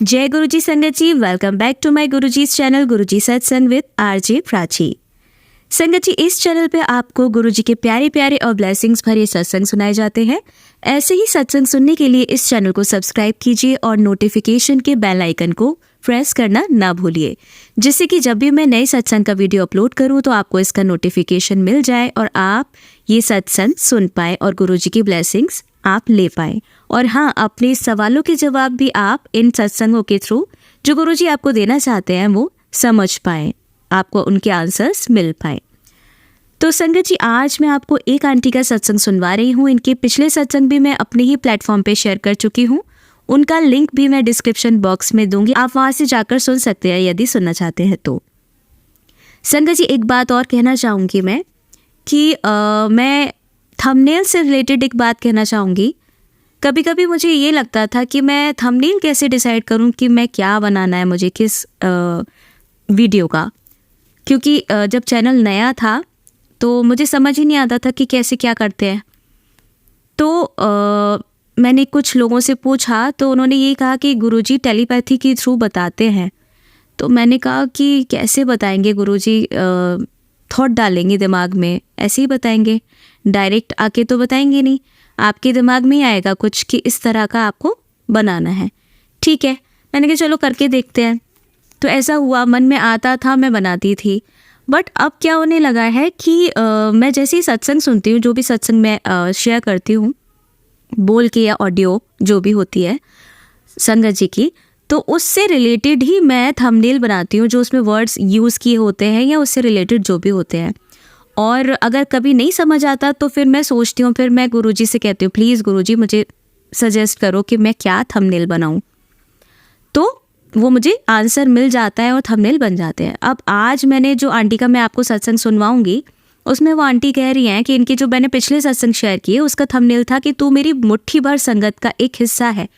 जय गुरुजी संगत जी, welcome back to my Guruji's channel Guruji Satsang with RJ Prachi. संगत जी, इस चैनल पे आपको गुरुजी के प्यारे प्यारे और ब्लेसिंग्स भरे सत्संग सुनाए जाते हैं। ऐसे ही सत्संग सुनने के लिए इस चैनल को सब्सक्राइब कीजिए और नोटिफिकेशन के बेल आइकन को प्रेस करना ना भूलिए, जिससे कि जब भी मैं नए सत्संग का वीडियो अपलोड करूं तो आपको इसका नोटिफिकेशन मिल जाए और आप ये सत्संग सुन पाए और गुरुजी की ब्लेसिंग्स आप ले पाएं। और हाँ, अपने सवालों के जवाब भी आप इन सत्संगों के थ्रू जो गुरुजी आपको देना चाहते हैं वो समझ पाएं, आपको उनके आंसर्स मिल पाएं। तो संगत जी, आज मैं आपको एक आंटी का सत्संग सुनवा रही हूँ। इनके पिछले सत्संग भी मैं अपने ही प्लेटफॉर्म पे शेयर कर चुकी हूँ। उनका लिंक भी मैं डिस्क्रिप्शन बॉक्स में दूंगी, आप वहाँ से जाकर सुन सकते हैं यदि सुनना चाहते हैं तो। संगत जी, एक बात और कहना चाहूँगी मैं कि मैं थंबनेल से रिलेटेड एक बात कहना चाहूँगी। कभी कभी मुझे ये लगता था कि मैं थंबनेल कैसे डिसाइड करूं कि मैं क्या बनाना है मुझे किस वीडियो का, क्योंकि जब चैनल नया था तो मुझे समझ ही नहीं आता था कि कैसे क्या करते हैं। तो मैंने कुछ लोगों से पूछा तो उन्होंने ये कहा कि गुरुजी टेलीपैथी के थ्रू बताते हैं। तो मैंने कहा कि कैसे बताएंगे गुरुजी, थॉट डालेंगे दिमाग में, ऐसे ही बताएंगे, डायरेक्ट आके तो बताएंगे नहीं, आपके दिमाग में ही आएगा कुछ कि इस तरह का आपको बनाना है। ठीक है, मैंने कहा चलो करके देखते हैं। तो ऐसा हुआ, मन में आता था, मैं बनाती थी। बट अब क्या होने लगा है कि मैं जैसे ही सत्संग सुनती हूँ, जो भी सत्संग मैं शेयर करती हूँ बोल के या ऑडियो जो भी होती है संगत जी की, तो उससे रिलेटेड ही मैं थंबनेल बनाती हूँ, जो उसमें वर्ड्स यूज़ किए होते हैं या उससे रिलेटेड जो भी होते हैं। और अगर कभी नहीं समझ आता तो फिर मैं सोचती हूँ, फिर मैं गुरुजी से कहती हूँ प्लीज़ गुरुजी मुझे सजेस्ट करो कि मैं क्या थंबनेल बनाऊँ। तो वो मुझे आंसर मिल जाता है और थंबनेल बन जाते हैं। अब आज मैंने जो आंटी का मैं आपको सत्संग सुनवाऊंगी, उसमें वो आंटी कह रही हैं कि इनकी जो मैंने पिछले सत्संग शेयर किए उसका थंबनेल था कि तू मेरी मुट्ठी भर संगत का एक हिस्सा है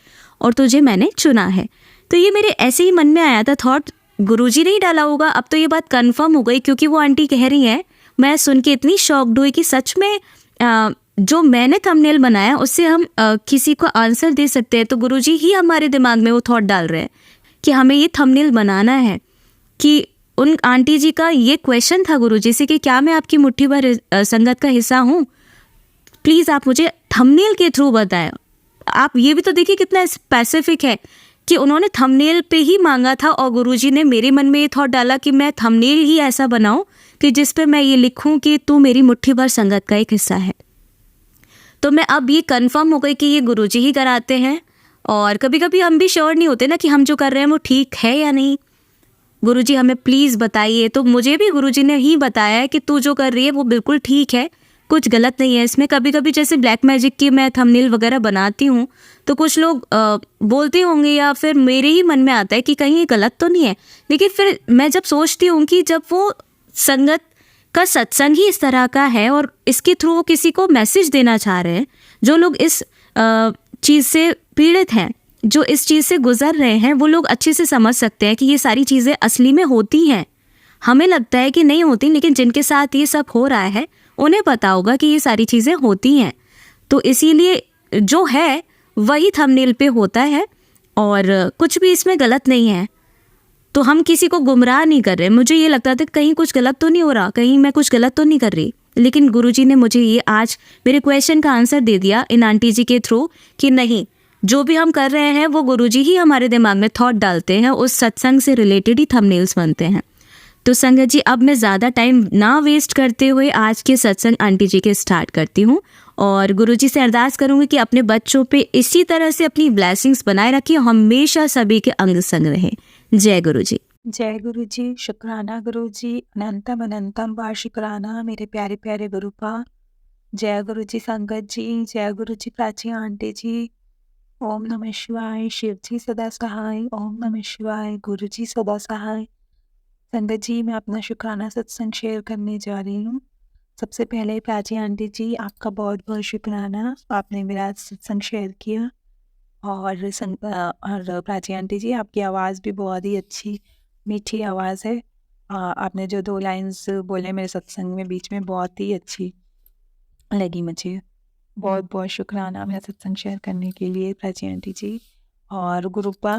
और तुझे मैंने चुना है। तो ये मेरे ऐसे ही मन में आया था थॉट, गुरुजी ने ही डाला होगा। अब तो ये बात कन्फर्म हो गई, क्योंकि वो आंटी कह रही हैं, मैं सुन के इतनी शॉक्ड हुई कि सच में जो मैंने थंबनेल बनाया उससे हम किसी को आंसर दे सकते हैं। तो गुरुजी ही हमारे दिमाग में वो थॉट डाल रहे हैं कि हमें ये थंबनेल बनाना है। कि उन आंटी जी का ये क्वेश्चन था गुरुजी से कि क्या मैं आपकी मुट्ठी भर संगत का हिस्सा हूँ, प्लीज़ आप मुझे थंबनेल के थ्रू बताएं। आप ये भी तो देखिए कितना स्पेसिफिक है कि उन्होंने थंबनेल पे ही मांगा था और गुरुजी ने मेरे मन में ये थॉट डाला कि मैं थंबनेल ही ऐसा बनाऊं कि जिस पे मैं ये लिखूं कि तू मेरी मुट्ठी भर संगत का एक हिस्सा है। तो मैं अब ये कंफर्म हो गई कि ये गुरुजी ही कराते हैं। और कभी कभी हम भी श्योर नहीं होते ना कि हम जो कर रहे हैं वो ठीक है या नहीं। गुरुजी हमें प्लीज़ बताइए। तो मुझे भी गुरुजी ने ही बताया है कि तू जो कर रही है वो बिल्कुल ठीक है, कुछ गलत नहीं है इसमें। कभी कभी जैसे ब्लैक मैजिक की मैं थंबनेल वगैरह बनाती हूँ तो कुछ लोग बोलते होंगे या फिर मेरे ही मन में आता है कि कहीं ये गलत तो नहीं है। लेकिन फिर मैं जब सोचती हूँ कि जब वो संगत का सत्संग ही इस तरह का है और इसके थ्रू वो किसी को मैसेज देना चाह रहे हैं, जो लोग इस चीज़ से पीड़ित हैं, जो इस चीज़ से गुजर रहे हैं, वो लोग अच्छे से समझ सकते हैं कि ये सारी चीज़ें असली में होती हैं। हमें लगता है कि नहीं होती, लेकिन जिनके साथ ये सब हो रहा है उन्हें पता होगा कि ये सारी चीज़ें होती हैं। तो इसीलिए जो है वही थंबनेल पे होता है और कुछ भी इसमें गलत नहीं है। तो हम किसी को गुमराह नहीं कर रहे। मुझे ये लगता था कहीं कुछ गलत तो नहीं हो रहा, कहीं मैं कुछ गलत तो नहीं कर रही, लेकिन गुरुजी ने मुझे ये आज मेरे क्वेश्चन का आंसर दे दिया इन आंटी जी के थ्रू कि नहीं, जो भी हम कर रहे हैं वो गुरुजी ही हमारे दिमाग में थॉट डालते हैं, उस सत्संग से रिलेटेड ही थंबनेल्स बनते हैं। तो संगत जी, अब मैं ज़्यादा टाइम ना वेस्ट करते हुए आज के सत्संग आंटी जी के स्टार्ट करती हूँ और गुरुजी से अरदास करूँगी कि अपने बच्चों पे इसी तरह से अपनी ब्लेसिंग्स बनाए रखिए, हमेशा सभी के अंग संग रहे। जय गुरुजी। जय गुरु जी, शुक्राना गुरु जी, अनंतम अनंतम बार शुक्राना मेरे प्यारे प्यारे गुरुपा। जय गुरु जी संगत जी, जय गुरु जी प्राची आंटी जी। ओम नमः शिवाय, शिव जी सदा सहाय। ओम नमः शिवाय, गुरु जी सदा सहाय। संगत जी, मैं अपना शुक्राना सत्संग शेयर करने जा रही हूँ। सबसे पहले प्राची आंटी जी, आपका बहुत बहुत शुक्राना, आपने मेरा सत्संग शेयर किया। और प्राची आंटी जी, आपकी आवाज़ भी बहुत ही अच्छी मीठी आवाज़ है। आपने जो 2 लाइन्स बोले मेरे सत्संग में बीच में, बहुत ही अच्छी लगी मुझे। बहुत बहुत शुक्राना मेरा सत्संग शेयर करने के लिए प्राची आंटी जी। और गुरुपा,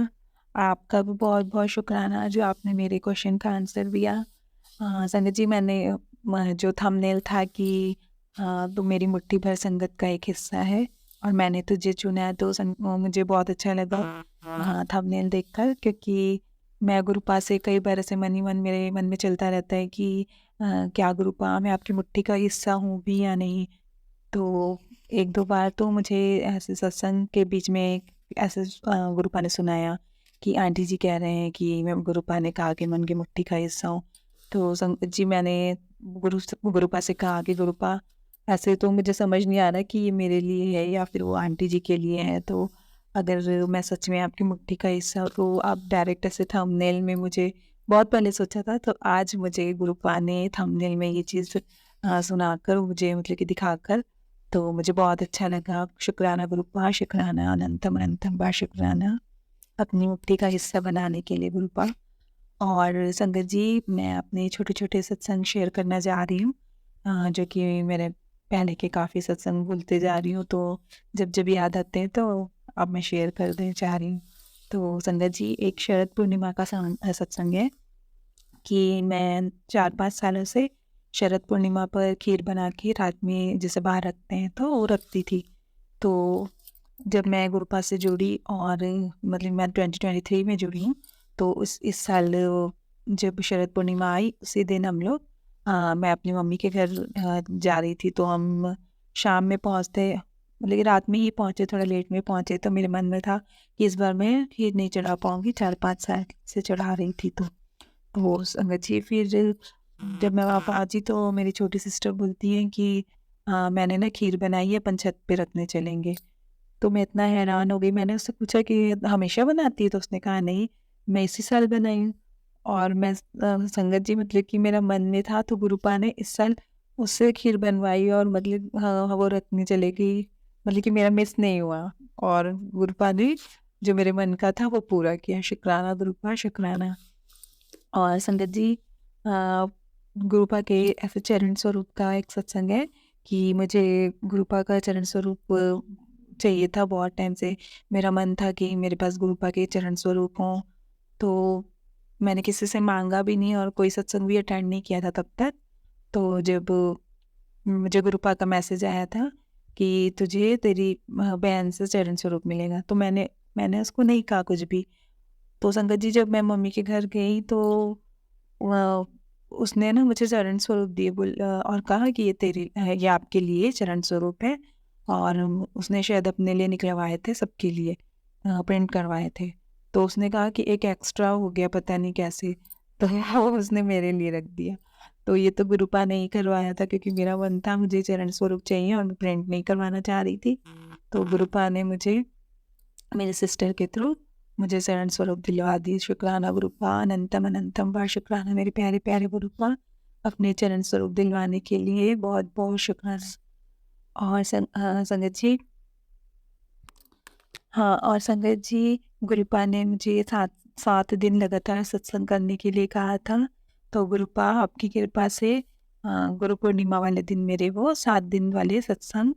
आपका भी बहुत-बहुत शुक्राना जो आपने मेरे क्वेश्चन का आंसर दिया। संगत जी, मैंने जो थंबनेल था कि तू मेरी मुट्ठी भर संगत का एक हिस्सा है और मैंने तुझे चुना है, तो मुझे बहुत अच्छा लगा थंबनेल देखकर, क्योंकि मैं गुरुपा से कई बार ऐसे मन ही मन मेरे मन में चलता रहता है कि क्या गुरुपा मैं आपकी मुट्ठी का हिस्सा हूँ भी या नहीं। तो 1-2 बार तो मुझे ऐसे सत्संग के बीच में ऐसे गुरुपा ने सुनाया कि आंटी जी कह रहे हैं कि मैं गुरुपा ने कहा कि मैं उनकी मुट्ठी का हिस्सा हूँ। तो संगत जी, मैंने गुरुपा से कहा कि गुरुपा, ऐसे तो मुझे समझ नहीं आ रहा कि ये मेरे लिए है या फिर वो आंटी जी के लिए है। तो अगर मैं सच में आपकी मुट्ठी का हिस्सा हूँ तो आप डायरेक्ट ऐसे थंबनेल में, मुझे बहुत पहले सोचा था, तो आज मुझे गुरुपा ने थंबनेल में ये चीज़ सुनाकर मुझे, मतलब कि दिखाकर, तो मुझे बहुत अच्छा लगा। शुक्राना गुरुपा, शुक्राना, अनंतम अनंतम बार शुक्राना अपनी मुट्ठी का हिस्सा बनाने के लिए गुरुपा। और संगत जी, मैं अपने छोटे-छोटे सत्संग शेयर करना जा रही हूँ, जो कि मेरे पहले के काफ़ी सत्संग भूलते जा रही हूँ, तो जब-जब याद आते हैं तो अब मैं शेयर कर देना चाह रही हूँ। तो संगत जी, एक शरद पूर्णिमा का सत्संग है कि मैं 4-5 सालों से शरद पूर्णिमा पर खीर बना के रात में जैसे बाहर रखते हैं तो वो रखती थी। तो जब मैं गुरुपा से जुड़ी, और मतलब मैं 2023 में जुड़ी हूँ, तो इस साल जब शरद पूर्णिमा आई उसी दिन हम लोग मैं अपनी मम्मी के घर जा रही थी, तो हम शाम में पहुँचते, मतलब कि रात में ही पहुँचे, थोड़ा लेट में पहुँचे, तो मेरे मन में था कि इस बार मैं खीर नहीं चढ़ा पाऊँगी, 4-5 साल से चढ़ा रही थी। तो संगत जी, फिर जब मैं वहाँ पहुँची तो मेरी छोटी सिस्टर बोलती है कि मैंने ना खीर बनाई है, अपन छत पे रखने चलेंगे। तो मैं इतना हैरान हो गई, मैंने उससे पूछा कि हमेशा बनाती है? तो उसने कहा नहीं, मैं इसी साल बनाई हूँ। और मैं संगत जी, मतलब कि मेरा मन में था, तो गुरुपा ने इस साल उससे खीर बनवाई और मतलब हाँ, वो रखने चले गई, मतलब कि मेरा मिस नहीं हुआ, और गुरुपा ने जो मेरे मन का था वो पूरा किया। शुक्राना गुरुपा, शुक्राना। और संगत जी, गुरुपा के ऐसे चरण स्वरूप का एक सत्संग है कि मुझे गुरुपा का चरण स्वरूप चाहिए था बहुत टाइम से। मेरा मन था कि मेरे पास गुरुपा के चरण स्वरूप हों, तो मैंने किसी से मांगा भी नहीं और कोई सत्संग भी अटेंड नहीं किया था तब तक। तो जब मुझे गुरुपा का मैसेज आया था कि तुझे तेरी बहन से चरण स्वरूप मिलेगा, तो मैंने मैंने उसको नहीं कहा कुछ भी। तो संगत जी, जब मैं मम्मी के घर गई तो अ, उसने ना मुझे चरण स्वरूप दिए, और कहा कि ये आपके लिए चरण स्वरूप है, और उसने शायद अपने लिए निकलवाए थे, सबके लिए प्रिंट करवाए थे। तो उसने कहा कि एक एक्स्ट्रा हो गया, पता नहीं कैसे, तो वो उसने मेरे लिए रख दिया। तो ये तो गुरुपा ने ही करवाया था, क्योंकि मेरा मन था मुझे चरण स्वरूप चाहिए और मैं प्रिंट नहीं करवाना चाह रही थी। तो गुरुपा ने मुझे मेरे सिस्टर के थ्रू मुझे शरण स्वरूप दिलवा दी। शुक्राना गुरुपा, अनंतम अनंतम बार शुक्राना मेरे प्यारे प्यारे गुरुपा, अपने चरण स्वरूप दिलवाने के लिए बहुत बहुत शुक्राना। और संगत जी, हाँ, और संगत जी, गुरुपा ने मुझे 7 दिन लगातार सत्संग करने के लिए कहा था। तो गुरुपा, आपकी कृपा से गुरु पूर्णिमा वाले दिन मेरे वो 7 दिन वाले सत्संग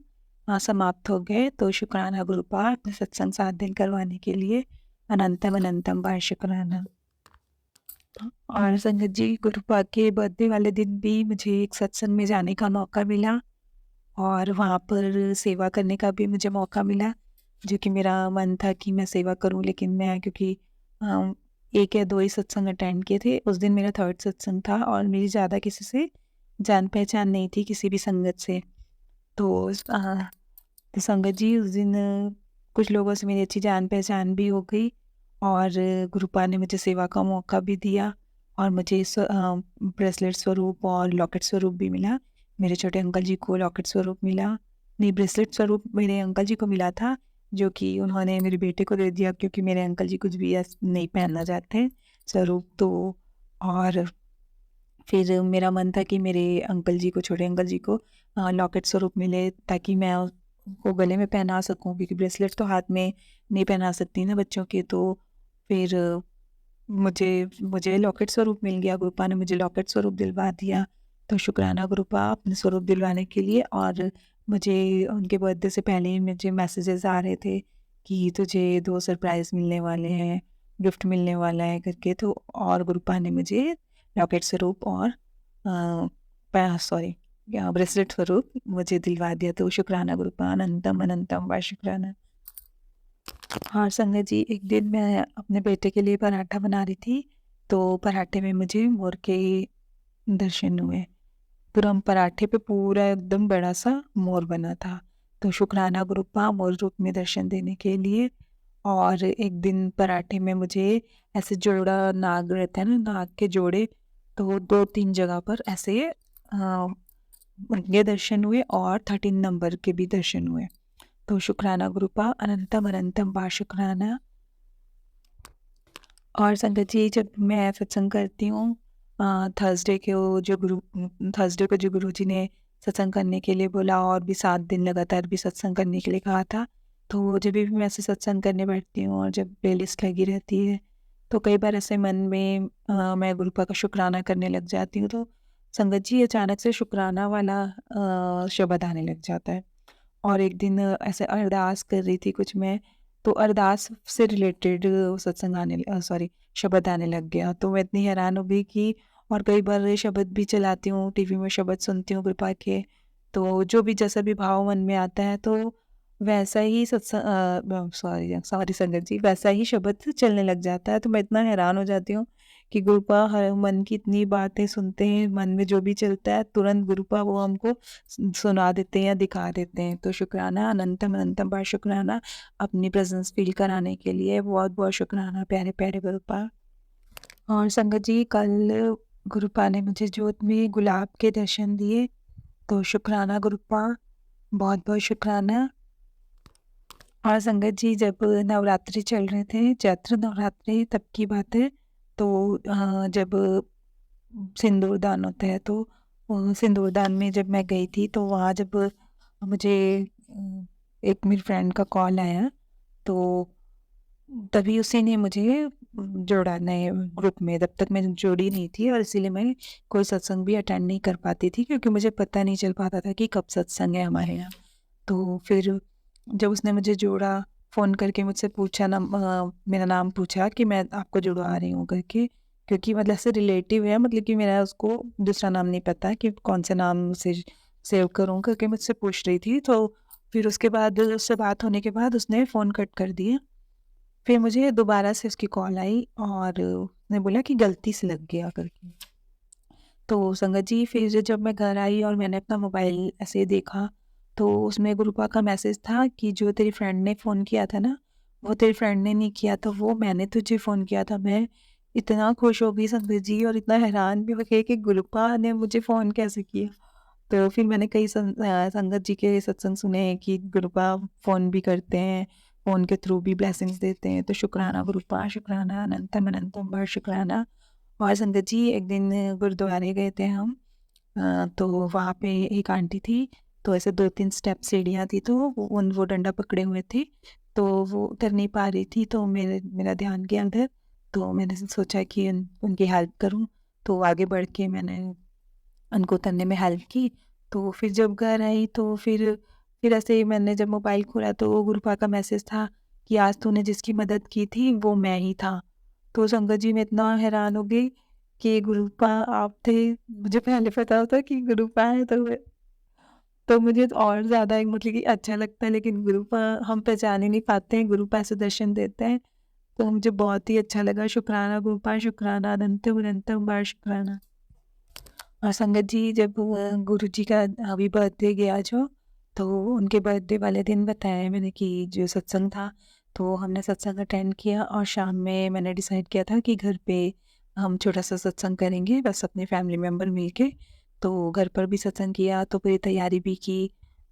समाप्त हो गए। तो शुक्राना गुरुपा, अपने सत्संग 7 दिन करवाने के लिए अनंतम अनंतम बार शुक्राना। और संगत जी, गुरुपा के बर्थडे वाले दिन भी मुझे एक सत्संग में जाने का मौका मिला, और वहाँ पर सेवा करने का भी मुझे मौका मिला, जो कि मेरा मन था कि मैं सेवा करूँ, लेकिन मैं, क्योंकि 1 या 2 ही सत्संग अटेंड किए थे, उस दिन मेरा 3rd सत्संग था और मेरी ज़्यादा किसी से जान-पहचान नहीं थी, किसी भी संगत से। तो तो संगत जी, उस दिन कुछ लोगों से मेरी अच्छी जान-पहचान भी हो गई, और गुरुपा ने मुझे सेवा का मौका भी दिया, और मुझे ब्रेसलेट स्वरूप और लॉकेट स्वरूप भी मिला। मेरे छोटे अंकल जी को लॉकेट स्वरूप मिला, नहीं, ब्रेसलेट स्वरूप मेरे अंकल जी को मिला था, जो कि उन्होंने मेरे बेटे को दे दिया, क्योंकि मेरे अंकल जी कुछ भी नहीं पहनना चाहते स्वरूप। तो और फिर मेरा मन था कि मेरे अंकल जी को, छोटे अंकल जी को लॉकेट स्वरूप मिले, ताकि मैं उसको गले में पहना सकूं, क्योंकि ब्रेसलेट तो हाथ में नहीं पहना सकती ना बच्चों के। तो फिर मुझे मुझे लॉकेट स्वरूप मिल गया, गुरुपा ने मुझे लॉकेट स्वरूप दिलवा दिया। तो शुक्राना गुरुपा, अपने स्वरूप दिलवाने के लिए। और मुझे उनके बर्थडे से पहले ही मुझे मैसेजेस आ रहे थे कि तुझे 2 सरप्राइज़ मिलने वाले हैं, गिफ्ट मिलने वाला है करके। तो और गुरुपा ने मुझे लॉकेट स्वरूप और ब्रेसलेट स्वरूप मुझे दिलवा दिया। तो शुक्राना गुरुपा, अनंतम अनंतम व शुक्राना। हाँ संगत जी, एक दिन मैं अपने बेटे के लिए पराठा बना रही थी, तो पराठे में मुझे मोर के दर्शन हुए। पूरा पराठे पे पूरा एकदम बड़ा सा मोर बना था। तो शुक्राना गुरुपा, मोर रूप में दर्शन देने के लिए। और एक दिन पराठे में मुझे ऐसे जोड़ा नाग रहता है ना, नाग के जोड़े, तो 2-3 जगह पर ऐसे उनके दर्शन हुए और 13 नंबर के भी दर्शन हुए। तो शुक्राना गुरुपा, अनंतम अनंतम बा शुक्राना। और संगत जी, जब मैं सत्संग करती हूँ थर्सडे को जो गुरु जी ने सत्संग करने के लिए बोला और भी 7 दिन लगातार भी सत्संग करने के लिए कहा था, तो जब भी मैं ऐसे सत्संग करने बैठती हूँ और जब प्लेलिस्ट लगी रहती है, तो कई बार ऐसे मन में मैं गुरुपा का शुक्राना करने लग जाती हूँ। तो संगत जी, अचानक से शुक्राना वाला शब्द आने लग जाता है। और एक दिन ऐसे अरदास कर रही थी कुछ मैं, तो अरदास से रिलेटेड शब्द आने लग गया। तो मैं इतनी हैरान हो गई कि और कई बार ये शब्द भी चलाती हूँ, टीवी में शब्द सुनती हूँ कृपा के, तो जो भी जैसा भी भाव मन में आता है, तो वैसा ही सॉरी संगत जी, वैसा ही शब्द चलने लग जाता है। तो मैं इतना हैरान हो जाती हूँ कि गुरुपा हर मन की इतनी बातें सुनते हैं, मन में जो भी चलता है तुरंत गुरुपा वो हमको सुना देते हैं या दिखा देते हैं। तो शुक्राना, अनंतम अनंतम बार शुक्राना, अपनी प्रेजेंस फील कराने के लिए बहुत बहुत शुक्राना प्यारे प्यारे गुरुपा। और संगत जी, कल गुरुपा ने मुझे जोत में गुलाब के दर्शन दिए। तो शुक्राना गुरुपा, बहुत बहुत शुक्राना। और संगत जी, जब नवरात्रि चल रहे थे, चैत्र नवरात्रि तब की बात है, तो जब सिंदूर दान होता है, तो सिंदूर दान में जब मैं गई थी, तो वहाँ जब मुझे एक मेरी फ्रेंड का कॉल आया, तो तभी उसी ने मुझे जोड़ा नए ग्रुप में। जब तक मैं जुड़ी नहीं थी और इसीलिए मैं कोई सत्संग भी अटेंड नहीं कर पाती थी, क्योंकि मुझे पता नहीं चल पाता था कि कब सत्संग है हमारे यहाँ। तो फिर जब उसने मुझे जोड़ा, फ़ोन करके मुझसे पूछा मेरा नाम पूछा कि मैं आपको जुड़वा रही हूँ करके, क्योंकि मतलब ऐसे रिलेटिव है, मतलब कि मेरा उसको दूसरा नाम नहीं पता कि कौन से नाम से सेव करूँ करके मुझसे पूछ रही थी। तो फिर उसके बाद उससे बात होने के बाद उसने फ़ोन कट कर दिया। फिर मुझे दोबारा से उसकी कॉल आई और उसने बोला कि गलती से लग गया करके। तो संगत जी, फिर जब मैं घर आई और मैंने अपना मोबाइल ऐसे देखा, तो उसमें गुरुपा का मैसेज था कि जो तेरी फ्रेंड ने फ़ोन किया था ना, वो तेरी फ्रेंड ने नहीं किया था, वो मैंने तुझे फ़ोन किया था। मैं इतना खुश हो गई संगत जी, और इतना हैरान भी हो गई कि गुरुपा ने मुझे फ़ोन कैसे किया। तो फिर मैंने कई संगत जी के सत्संग सुने हैं कि गुरुपा फ़ोन भी करते हैं, फ़ोन के थ्रू भी ब्लेसिंग्स देते हैं। तो शुक्राना गुरुपा, शुक्राना, अनंतम अनंतम बार शुक्राना। और संगत जी, एक दिन गुरुद्वारे गए थे हम, तो वहाँ पे एक आंटी थी, तो ऐसे 2-3 स्टेप सीढ़ियाँ थी, तो वो डंडा पकड़े हुए थे, तो वो उतर नहीं पा रही थी। तो मेरा ध्यान गया उधर, तो मैंने सोचा कि उनकी हेल्प करूँ, तो आगे बढ़ के मैंने उनको उतरने में हेल्प की। तो फिर जब घर आई, तो फिर ऐसे ही मैंने जब मोबाइल खोला, तो वो गुरुपा का मैसेज था कि आज तूने जिसकी मदद की थी वो मैं ही था। तो संगत जी, मैं इतना हैरान हो गई कि गुरुपा आप थे। मुझे पहले पता होता कि गुरुपा है, तो मुझे तो और ज़्यादा मतलब कि अच्छा लगता है, लेकिन गुरुपा हम पहचान ही नहीं पाते हैं, गुरुपा ऐसे दर्शन देते हैं, तो मुझे बहुत ही अच्छा लगा। शुक्राना गुरुपा, शुक्राना, अनंतम अनंतम बार शुक्राना। और संगत जी, जब गुरु जी का अभी बर्थडे गया जो, तो उनके बर्थडे वाले दिन बताया मैंने कि जो सत्संग था, तो हमने सत्संग अटेंड किया और शाम में मैंने डिसाइड किया था कि घर पे हम छोटा सा सत्संग करेंगे, बस अपने फैमिली मेम्बर मिल के। तो घर पर भी सत्संग किया, तो पूरी तैयारी भी की।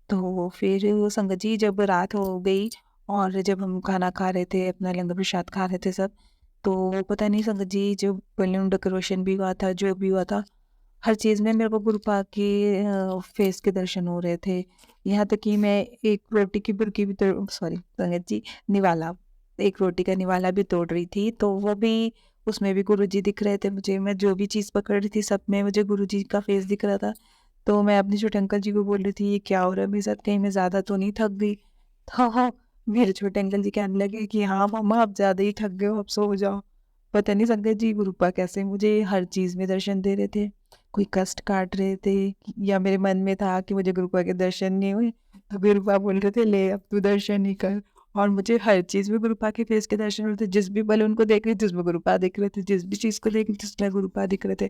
तो फिर वो संगत जी, जब रात हो गई और जब हम खाना खा रहे थे, अपना लंगर प्रसाद खा रहे थे सब, तो पता नहीं संगत जी, जो बलून डेकोरेशन भी हुआ था, जो भी हुआ था, हर चीज़ में मेरे को गुरुपा के फेस के दर्शन हो रहे थे। यहाँ तक कि मैं एक रोटी की बुर्की भी संगत जी, निवाला, एक रोटी का निवाला भी तोड़ रही थी, तो वो भी, उसमें भी गुरुजी दिख रहे थे मुझे। मैं जो भी चीज़ पकड़ रही थी, सब में मुझे गुरुजी का फेस दिख रहा था। तो मैं अपने छोटे अंकल जी को बोल रही थी, ये क्या हो रहा है मेरे साथ, कहीं मैं ज़्यादा तो नहीं थक गई? हाँ, हाँ, मेरे छोटे अंकल जी कहने लगे कि हाँ मम्मा आप ज़्यादा ही थक गए हो, अब सो जाओ। पता नहीं संगत जी गुरुपा कैसे मुझे हर चीज़ में दर्शन दे रहे थे। कोई कष्ट काट रहे थे या मेरे मन में था कि मुझे गुरुपा के दर्शन नहीं हुए, तो गुरुपा बोल रहे थे ले अब तू दर्शन ही कर। और मुझे हर चीज़ में गुरुपा के फेस के दर्शन हो रहे थे। जिस भी पल उनको देख रही थी उसमें गुरुपा दिख रहे थे, जिस भी चीज़ को देख रही थी उसमें गुरुपा दिख रहे थे।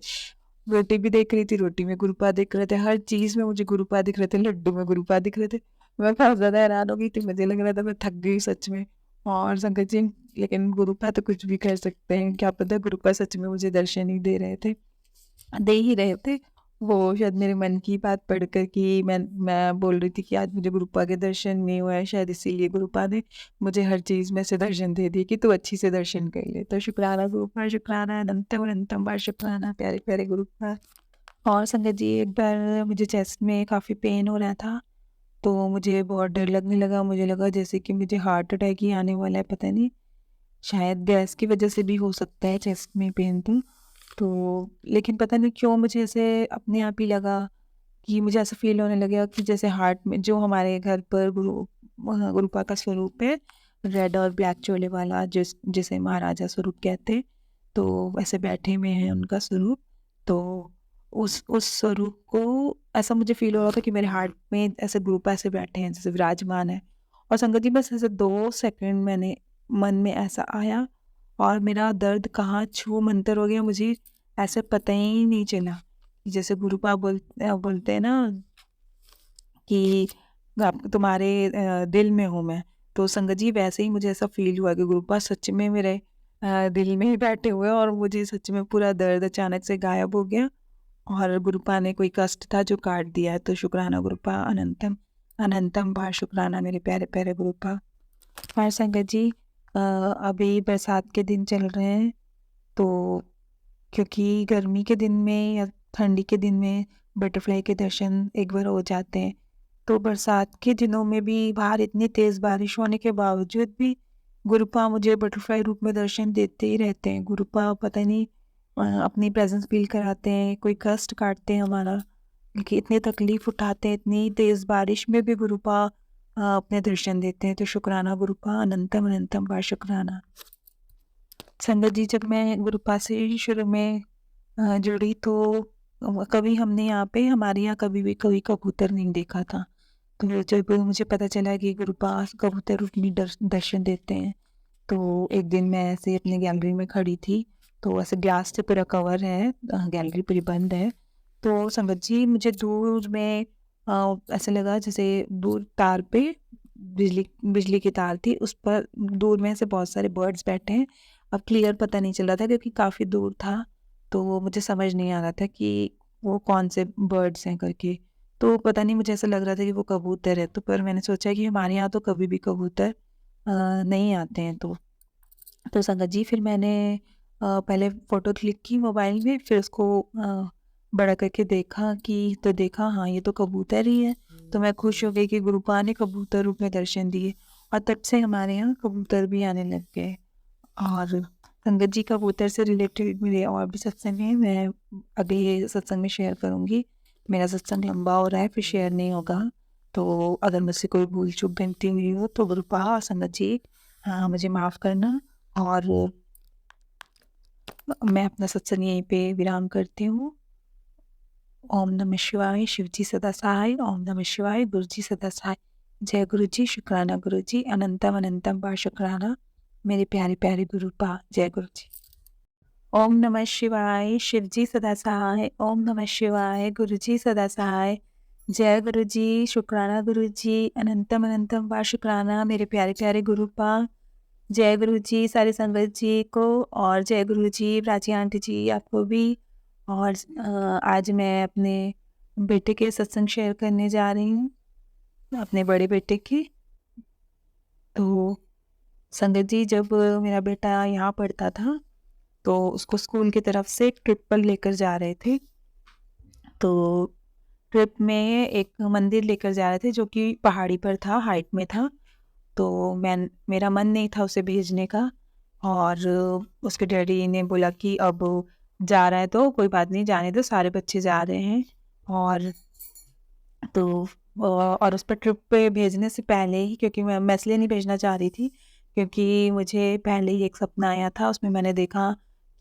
रोटी भी देख रही थी, रोटी में गुरुपा दिख रहे थे, हर चीज़ में मुझे गुरुपा दिख रहे थे, लड्डू में गुरुपा दिख रहे थे। मैं बहुत ज़्यादा हैरान हो गई थी, मुझे लग रहा था मैं थक गई सच में। और संगत जी, लेकिन गुरुपा तो कुछ भी कर सकते हैं, क्या पता गुरुपा सच में मुझे दर्शन ही दे रहे थे, दे ही रहे थे। वो शायद मेरे मन की बात पढ़कर कि मैं बोल रही थी कि आज मुझे गुरुपा के दर्शन नहीं हुए हैं, शायद इसीलिए गुरुपा ने मुझे हर चीज़ में से दर्शन दे दिए कि तू अच्छी से दर्शन कर ले। तो शुक्राना गुरुपा, शुक्राना अनंतम अनंतम बार शुक्राना प्यारे प्यारे गुरुपा। और संगत जी एक बार मुझे चेस्ट में काफ़ी पेन हो रहा था, तो मुझे बहुत डर लगने लगा। मुझे लगा जैसे कि मुझे हार्ट अटैक ही आने वाला है, पता नहीं शायद गैस की वजह से भी हो सकता है चेस्ट में पेन तो लेकिन पता नहीं क्यों मुझे ऐसे अपने आप ही लगा कि मुझे ऐसा फ़ील होने लगा कि जैसे हार्ट में जो हमारे घर पर गुरुपा का स्वरूप है, रेड और ब्लैक चोले वाला जिसे महाराजा स्वरूप कहते हैं, तो वैसे बैठे हुए हैं उनका स्वरूप। तो उस स्वरूप को ऐसा मुझे फ़ील हो रहा था कि मेरे हार्ट में ऐसे गुरुपा ऐसे बैठे हैं, जैसे विराजमान है। और संगत जी बस ऐसे 2 सेकंड मैंने मन में ऐसा आया और मेरा दर्द कहाँ छू मंतर हो गया, मुझे ऐसे पता ही नहीं चला। जैसे गुरुपा बोलते हैं ना कि आप तुम्हारे दिल में हूँ मैं। तो संगत जी वैसे ही मुझे ऐसा फ़ील हुआ कि गुरुपा सच में मेरे दिल में ही बैठे हुए हैं और मुझे सच में पूरा दर्द अचानक से गायब हो गया और गुरुपा ने कोई कष्ट था जो काट दिया है। तो शुक्राना गुरुपा अनंतम, अनंतम बार शुक्राना मेरे प्यारे-प्यारे गुरुपा। और संगत जी अभी बरसात के दिन चल रहे हैं, तो क्योंकि गर्मी के दिन में या ठंडी के दिन में बटरफ्लाई के दर्शन एक बार हो जाते हैं, तो बरसात के दिनों में भी बाहर इतनी तेज़ बारिश होने के बावजूद भी गुरुपा मुझे बटरफ्लाई रूप में दर्शन देते ही रहते हैं। गुरुपा पता नहीं अपनी प्रेज़ेंस फ़ील कराते हैं, कोई कष्ट काटते हैं हमारा, क्योंकि इतनी तकलीफ़ उठाते हैं, इतनी तेज़ बारिश में भी गुरुपा अपने दर्शन देते हैं। तो शुक्राना गुरुपा अनंतम अनंतम बार शुक्राना। संगत जी जब मैं गुरुपा से शुरू में जुड़ी तो कभी हमने यहाँ पे हमारे यहाँ कभी भी कोई कबूतर नहीं देखा था। तो जब मुझे पता चला कि गुरुपा कबूतर रूप में दर्शन देते हैं, तो एक दिन मैं ऐसे अपनी गैलरी में खड़ी थी, तो ऐसे ग्लास से पूरा कवर है, गैलरी पूरी बंद है। तो संगत जी मुझे दूर में ऐसा लगा जैसे दूर तार पे बिजली बिजली की तार थी, उस पर दूर में से बहुत सारे बर्ड्स बैठे हैं। अब क्लियर पता नहीं चल रहा था क्योंकि काफ़ी दूर था, तो वो मुझे समझ नहीं आ रहा था कि वो कौन से बर्ड्स हैं करके। तो पता नहीं मुझे ऐसा लग रहा था कि वो कबूतर है, तो पर मैंने सोचा कि हमारे यहाँ तो कभी भी कबूतर नहीं आते हैं। तो संगत जी फिर मैंने पहले फ़ोटो क्लिक की मोबाइल में, फिर उसको बड़ा करके देखा कि तो देखा हाँ, ये तो कबूतर ही है। तो मैं खुश हो गई कि गुरुपा ने कबूतर रूप में दर्शन दिए और तब से हमारे यहाँ कबूतर भी आने लग गए। और संगत जी कबूतर से रिलेटेड मेरे और भी सत्संग हैं, मैं अगले सत्संग में शेयर करूँगी। मेरा सत्संग लंबा हो रहा है, फिर शेयर नहीं होगा। तो अगर मुझसे कोई भूल-चूक गलती हुई हो तो गुरुपा और संगत जी मुझे माफ़ करना और मैं अपना सत्संग यहीं पे विराम करती हूँ। ओम नमः शिवाय, शिव जी सदा सहाय। ओम नमः शिवाय, गुरु जी सदा सहाय। जय गुरु जी, शुक्राना गुरु जी, अनंतम अनंतम बार शुक्राना मेरे प्यारे प्यारे गुरुपा। जय गुरु जी। ओम नमः शिवाय, शिव जी सदा सहाय। ओम नमः शिवाय, गुरु जी सदा सहाय। जय गुरु जी, शुक्राना गुरु जी, अनंतम अनंतम बार शुक्राना मेरे प्यारे प्यारे गुरुपा। जय गुरु जी सारी संगत जी को और जय गुरु जी प्राची आंटी जी आपको भी। और आज मैं अपने बेटे के सत्संग शेयर करने जा रही हूँ, अपने बड़े बेटे की। तो संगत जी जब मेरा बेटा यहाँ पढ़ता था, तो उसको स्कूल की तरफ से एक ट्रिप पर लेकर जा रहे थे। तो ट्रिप में एक मंदिर लेकर जा रहे थे जो कि पहाड़ी पर था, हाइट में था। तो मेरा मन नहीं था उसे भेजने का और उसके डैडी ने बोला कि अब जा रहा है तो कोई बात नहीं, जाने दो, सारे बच्चे जा रहे हैं। और तो और उस पर ट्रिप पे भेजने से पहले ही, क्योंकि मैं इसलिए नहीं भेजना चाह रही थी क्योंकि मुझे पहले ही एक सपना आया था। उसमें मैंने देखा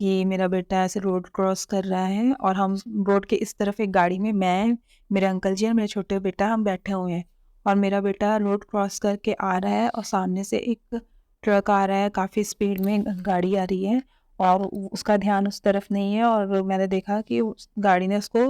कि मेरा बेटा ऐसे रोड क्रॉस कर रहा है और हम रोड के इस तरफ एक गाड़ी में, मैं, मेरे अंकल जी और मेरे छोटे बेटा हम बैठे हुए हैं और मेरा बेटा रोड क्रॉस करके आ रहा है और सामने से एक ट्रक आ रहा है, काफ़ी स्पीड में गाड़ी आ रही है और उसका ध्यान उस तरफ नहीं है और मैंने देखा कि उस गाड़ी ने उसको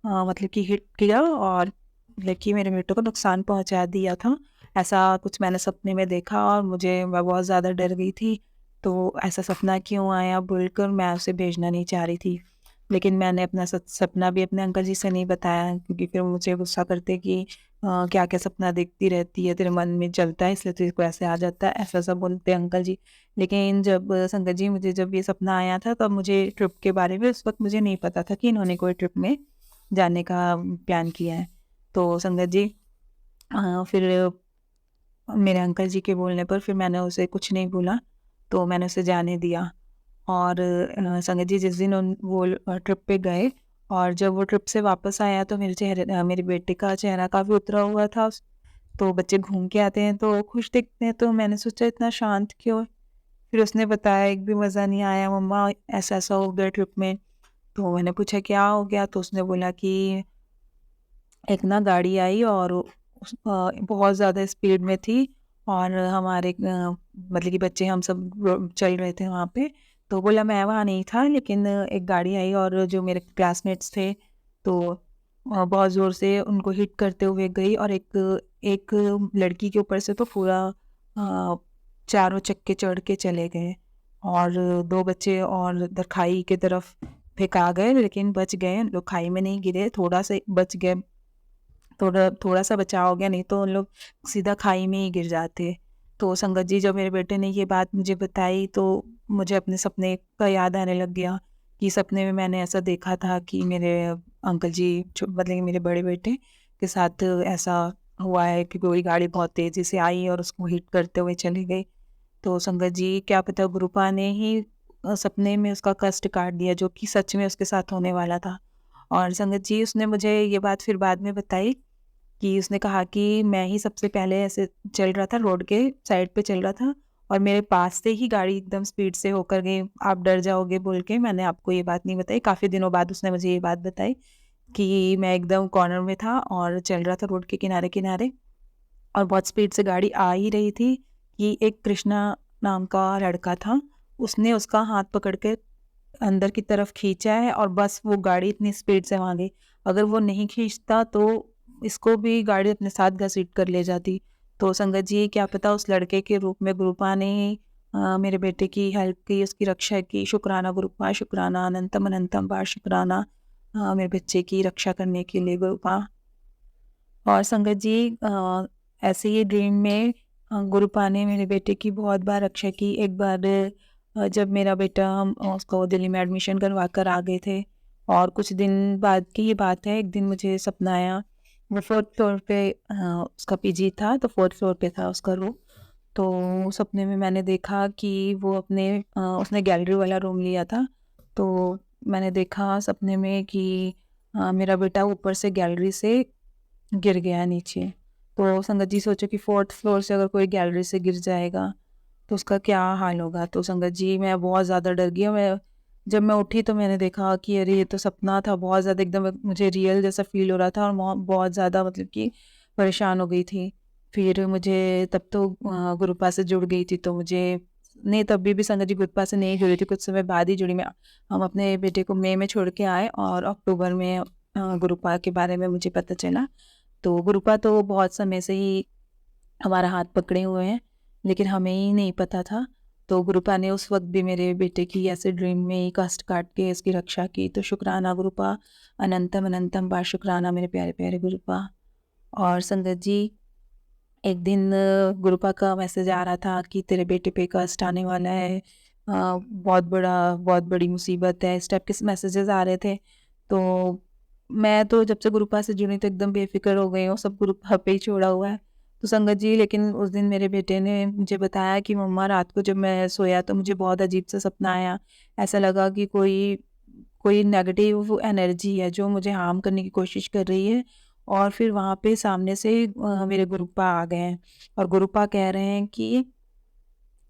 मतलब कि हिट किया और मतलब कि मेरे बेटे को नुकसान पहुंचा दिया था। ऐसा कुछ मैंने सपने में देखा और मैं बहुत ज़्यादा डर गई थी। तो ऐसा सपना क्यों आया बोलकर मैं उसे भेजना नहीं चाह रही थी। लेकिन मैंने अपना सपना भी अपने अंकल जी से नहीं बताया क्योंकि फिर मुझे गुस्सा करते कि क्या-क्या सपना देखती रहती है, तेरे मन में चलता है इसलिए तेरे को ऐसे आ जाता है, ऐसा-ऐसा बोलते हैं अंकल जी। लेकिन जब संगत जी मुझे जब ये सपना आया था तब मुझे ट्रिप के बारे में उस वक़्त मुझे नहीं पता था कि इन्होंने कोई ट्रिप में जाने का प्लान किया है। तो संगत जी फिर मेरे अंकल जी के बोलने पर फिर मैंने उसे कुछ नहीं बोला, तो मैंने उसे जाने दिया। और संगत जी जिस दिन वो ट्रिप पे गए और जब वो ट्रिप से वापस आया तो मेरे बेटे का चेहरा काफ़ी उतरा हुआ था। तो बच्चे घूम के आते हैं तो खुश दिखते हैं, तो मैंने सोचा इतना शांत क्यों है? फिर उसने बताया एक भी मज़ा नहीं आया मम्मा, ऐसा-ऐसा हो गया ट्रिप में। तो मैंने पूछा क्या हो गया? तो उसने बोला कि एक ना गाड़ी आई और बहुत ज़्यादा स्पीड में थी और हमारे मतलब कि बच्चे हम सब चल रहे थे वहाँ पे। तो बोला मैं वहाँ नहीं था लेकिन एक गाड़ी आई और जो मेरे क्लासमेट्स थे तो बहुत ज़ोर से उनको हिट करते हुए गई और एक एक लड़की के ऊपर से तो पूरा चारों चक्के चढ़ के चले गए और 2 बच्चे और उधर खाई की तरफ फेंका गए लेकिन बच गए। लोग खाई में नहीं गिरे, थोड़ा सा बच गए। थोड़ा-सा बचाव हो गया, नहीं तो उन लोग सीधा खाई में ही गिर जाते। तो संगत जी जब मेरे बेटे ने ये बात मुझे बताई तो मुझे अपने सपने का याद आने लग गया कि सपने में मैंने ऐसा देखा था कि मेरे अंकल जी मतलब कि मेरे बड़े बेटे के साथ ऐसा हुआ है कि कोई गाड़ी बहुत तेज़ी से आई और उसको हिट करते हुए चली गई। तो संगत जी क्या पता गुरुपा ने ही सपने में उसका कष्ट काट दिया जो कि सच में उसके साथ होने वाला था। और संगत जी उसने मुझे ये बात फिर बाद में बताई कि उसने कहा कि मैं ही सबसे पहले ऐसे चल रहा था, रोड के साइड पे चल रहा था और मेरे पास से ही गाड़ी एकदम स्पीड से होकर गई। आप डर जाओगे बोल के मैंने आपको ये बात नहीं बताई। काफ़ी दिनों बाद उसने मुझे ये बात बताई कि मैं एकदम कॉर्नर में था और चल रहा था रोड के किनारे-किनारे और बहुत स्पीड से गाड़ी आ ही रही थी कि एक कृष्णा नाम का लड़का था। उसने उसका हाथ पकड़ के अंदर की तरफ खींचा है और बस वो गाड़ी इतनी स्पीड से वहाँ गई। अगर वो नहीं खींचता तो इसको भी गाड़ी अपने साथ घसीट कर ले जाती। तो संगत जी क्या पता उस लड़के के रूप में गुरुपा ने ही मेरे बेटे की हेल्प की, उसकी रक्षा की। शुक्राना गुरुपा, शुक्राना अनंतम अनंतम बार शुक्राना मेरे बच्चे की रक्षा करने के लिए गुरुपा। और संगत जी ऐसे ही ड्रीम में गुरुपा ने मेरे बेटे की बहुत बार रक्षा की। एक बार जब मेरा बेटा हम उसको दिल्ली में एडमिशन करवा कर आ गए थे और कुछ दिन बाद की ये बात है, एक दिन मुझे सपना आया। वो 4th फ्लोर पे उसका पीजी था तो 4th फ्लोर पे था उसका रूम। तो सपने में मैंने देखा कि वो उसने गैलरी वाला रूम लिया था। तो मैंने देखा सपने में कि मेरा बेटा ऊपर से गैलरी से गिर गया नीचे। तो संगत जी सोचो कि 4th फ्लोर से अगर कोई गैलरी से गिर जाएगा तो उसका क्या हाल होगा। तो संगत जी मैं बहुत ज़्यादा डर गई। जब मैं उठी तो मैंने देखा कि अरे ये तो सपना था। बहुत ज़्यादा एकदम मुझे रियल जैसा फ़ील हो रहा था और बहुत ज़्यादा मतलब कि परेशान हो गई थी। फिर मुझे तब तो गुरुपा से जुड़ गई थी तो मुझे नहीं, तभी भी संगत जी गुरुपा से नहीं जुड़ी थी, कुछ समय बाद ही जुड़ी मैं। हम अपने बेटे को मई में छोड़ के आए और अक्टूबर में गुरुपा के बारे में मुझे पता चला। तो गुरुपा तो बहुत समय से ही हमारा हाथ पकड़े हुए हैं, लेकिन हमें ही नहीं पता था। तो गुरुपा ने उस वक़्त भी मेरे बेटे की ऐसे ड्रीम में ही कष्ट काट के इसकी रक्षा की। तो शुक्राना गुरुपा, अनंतम अनंतम बार शुक्राना मेरे प्यारे-प्यारे गुरुपा। और संगत जी एक दिन गुरुपा का मैसेज आ रहा था कि तेरे बेटे पे कष्ट आने वाला है, बहुत बड़ी मुसीबत है, इस टाइप के मैसेजेस आ रहे थे। तो मैं तो जब से गुरुपा से जुड़ी तो एकदम बेफिक्र हो गई हूँ, सब गुरुपा पे ही छोड़ा हुआ है। तो संगत जी लेकिन उस दिन मेरे बेटे ने मुझे बताया कि मम्मा रात को जब मैं सोया तो मुझे बहुत अजीब सा सपना आया। ऐसा लगा कि कोई कोई नेगेटिव एनर्जी है जो मुझे हार्म करने की कोशिश कर रही है और फिर वहाँ पे सामने से मेरे गुरुपा आ गए हैं और गुरुपा कह रहे हैं कि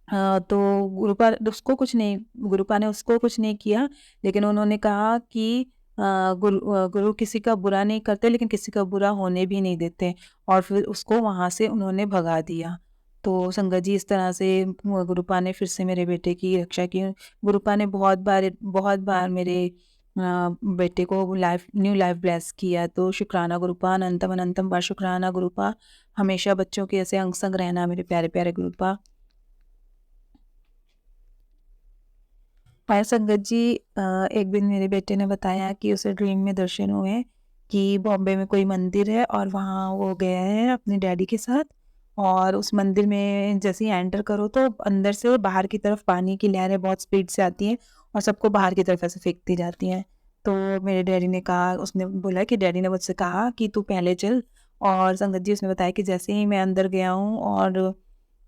तो गुरुपा ने उसको कुछ नहीं किया, लेकिन उन्होंने कहा कि गुरु किसी का बुरा नहीं करते, लेकिन किसी का बुरा होने भी नहीं देते, और फिर उसको वहाँ से उन्होंने भगा दिया। तो संगत जी, इस तरह से गुरुपा ने फिर से मेरे बेटे की रक्षा की। गुरुपा ने बहुत बार मेरे बेटे को न्यू लाइफ ब्लेस किया। तो शुक्राना गुरुपा, अनंतम अनंतम बार शुक्राना गुरुपा। हमेशा बच्चों के ऐसे अंग संग रहना मेरे प्यारे प्यारे गुरुपा। हाय संगत जी, एक दिन मेरे बेटे ने बताया कि उसे ड्रीम में दर्शन हुए कि बॉम्बे में कोई मंदिर है और वहाँ वो गया है अपने डैडी के साथ, और उस मंदिर में जैसे ही एंटर करो तो अंदर से और बाहर की तरफ पानी की लहरें बहुत स्पीड से आती हैं और सबको बाहर की तरफ ऐसे फेंकती जाती हैं। तो मेरे डैडी ने कहा, उसने बोला कि डैडी ने मुझसे कहा कि तू पहले चल। और संगत जी, उसने बताया कि जैसे ही मैं अंदर गया हूँ और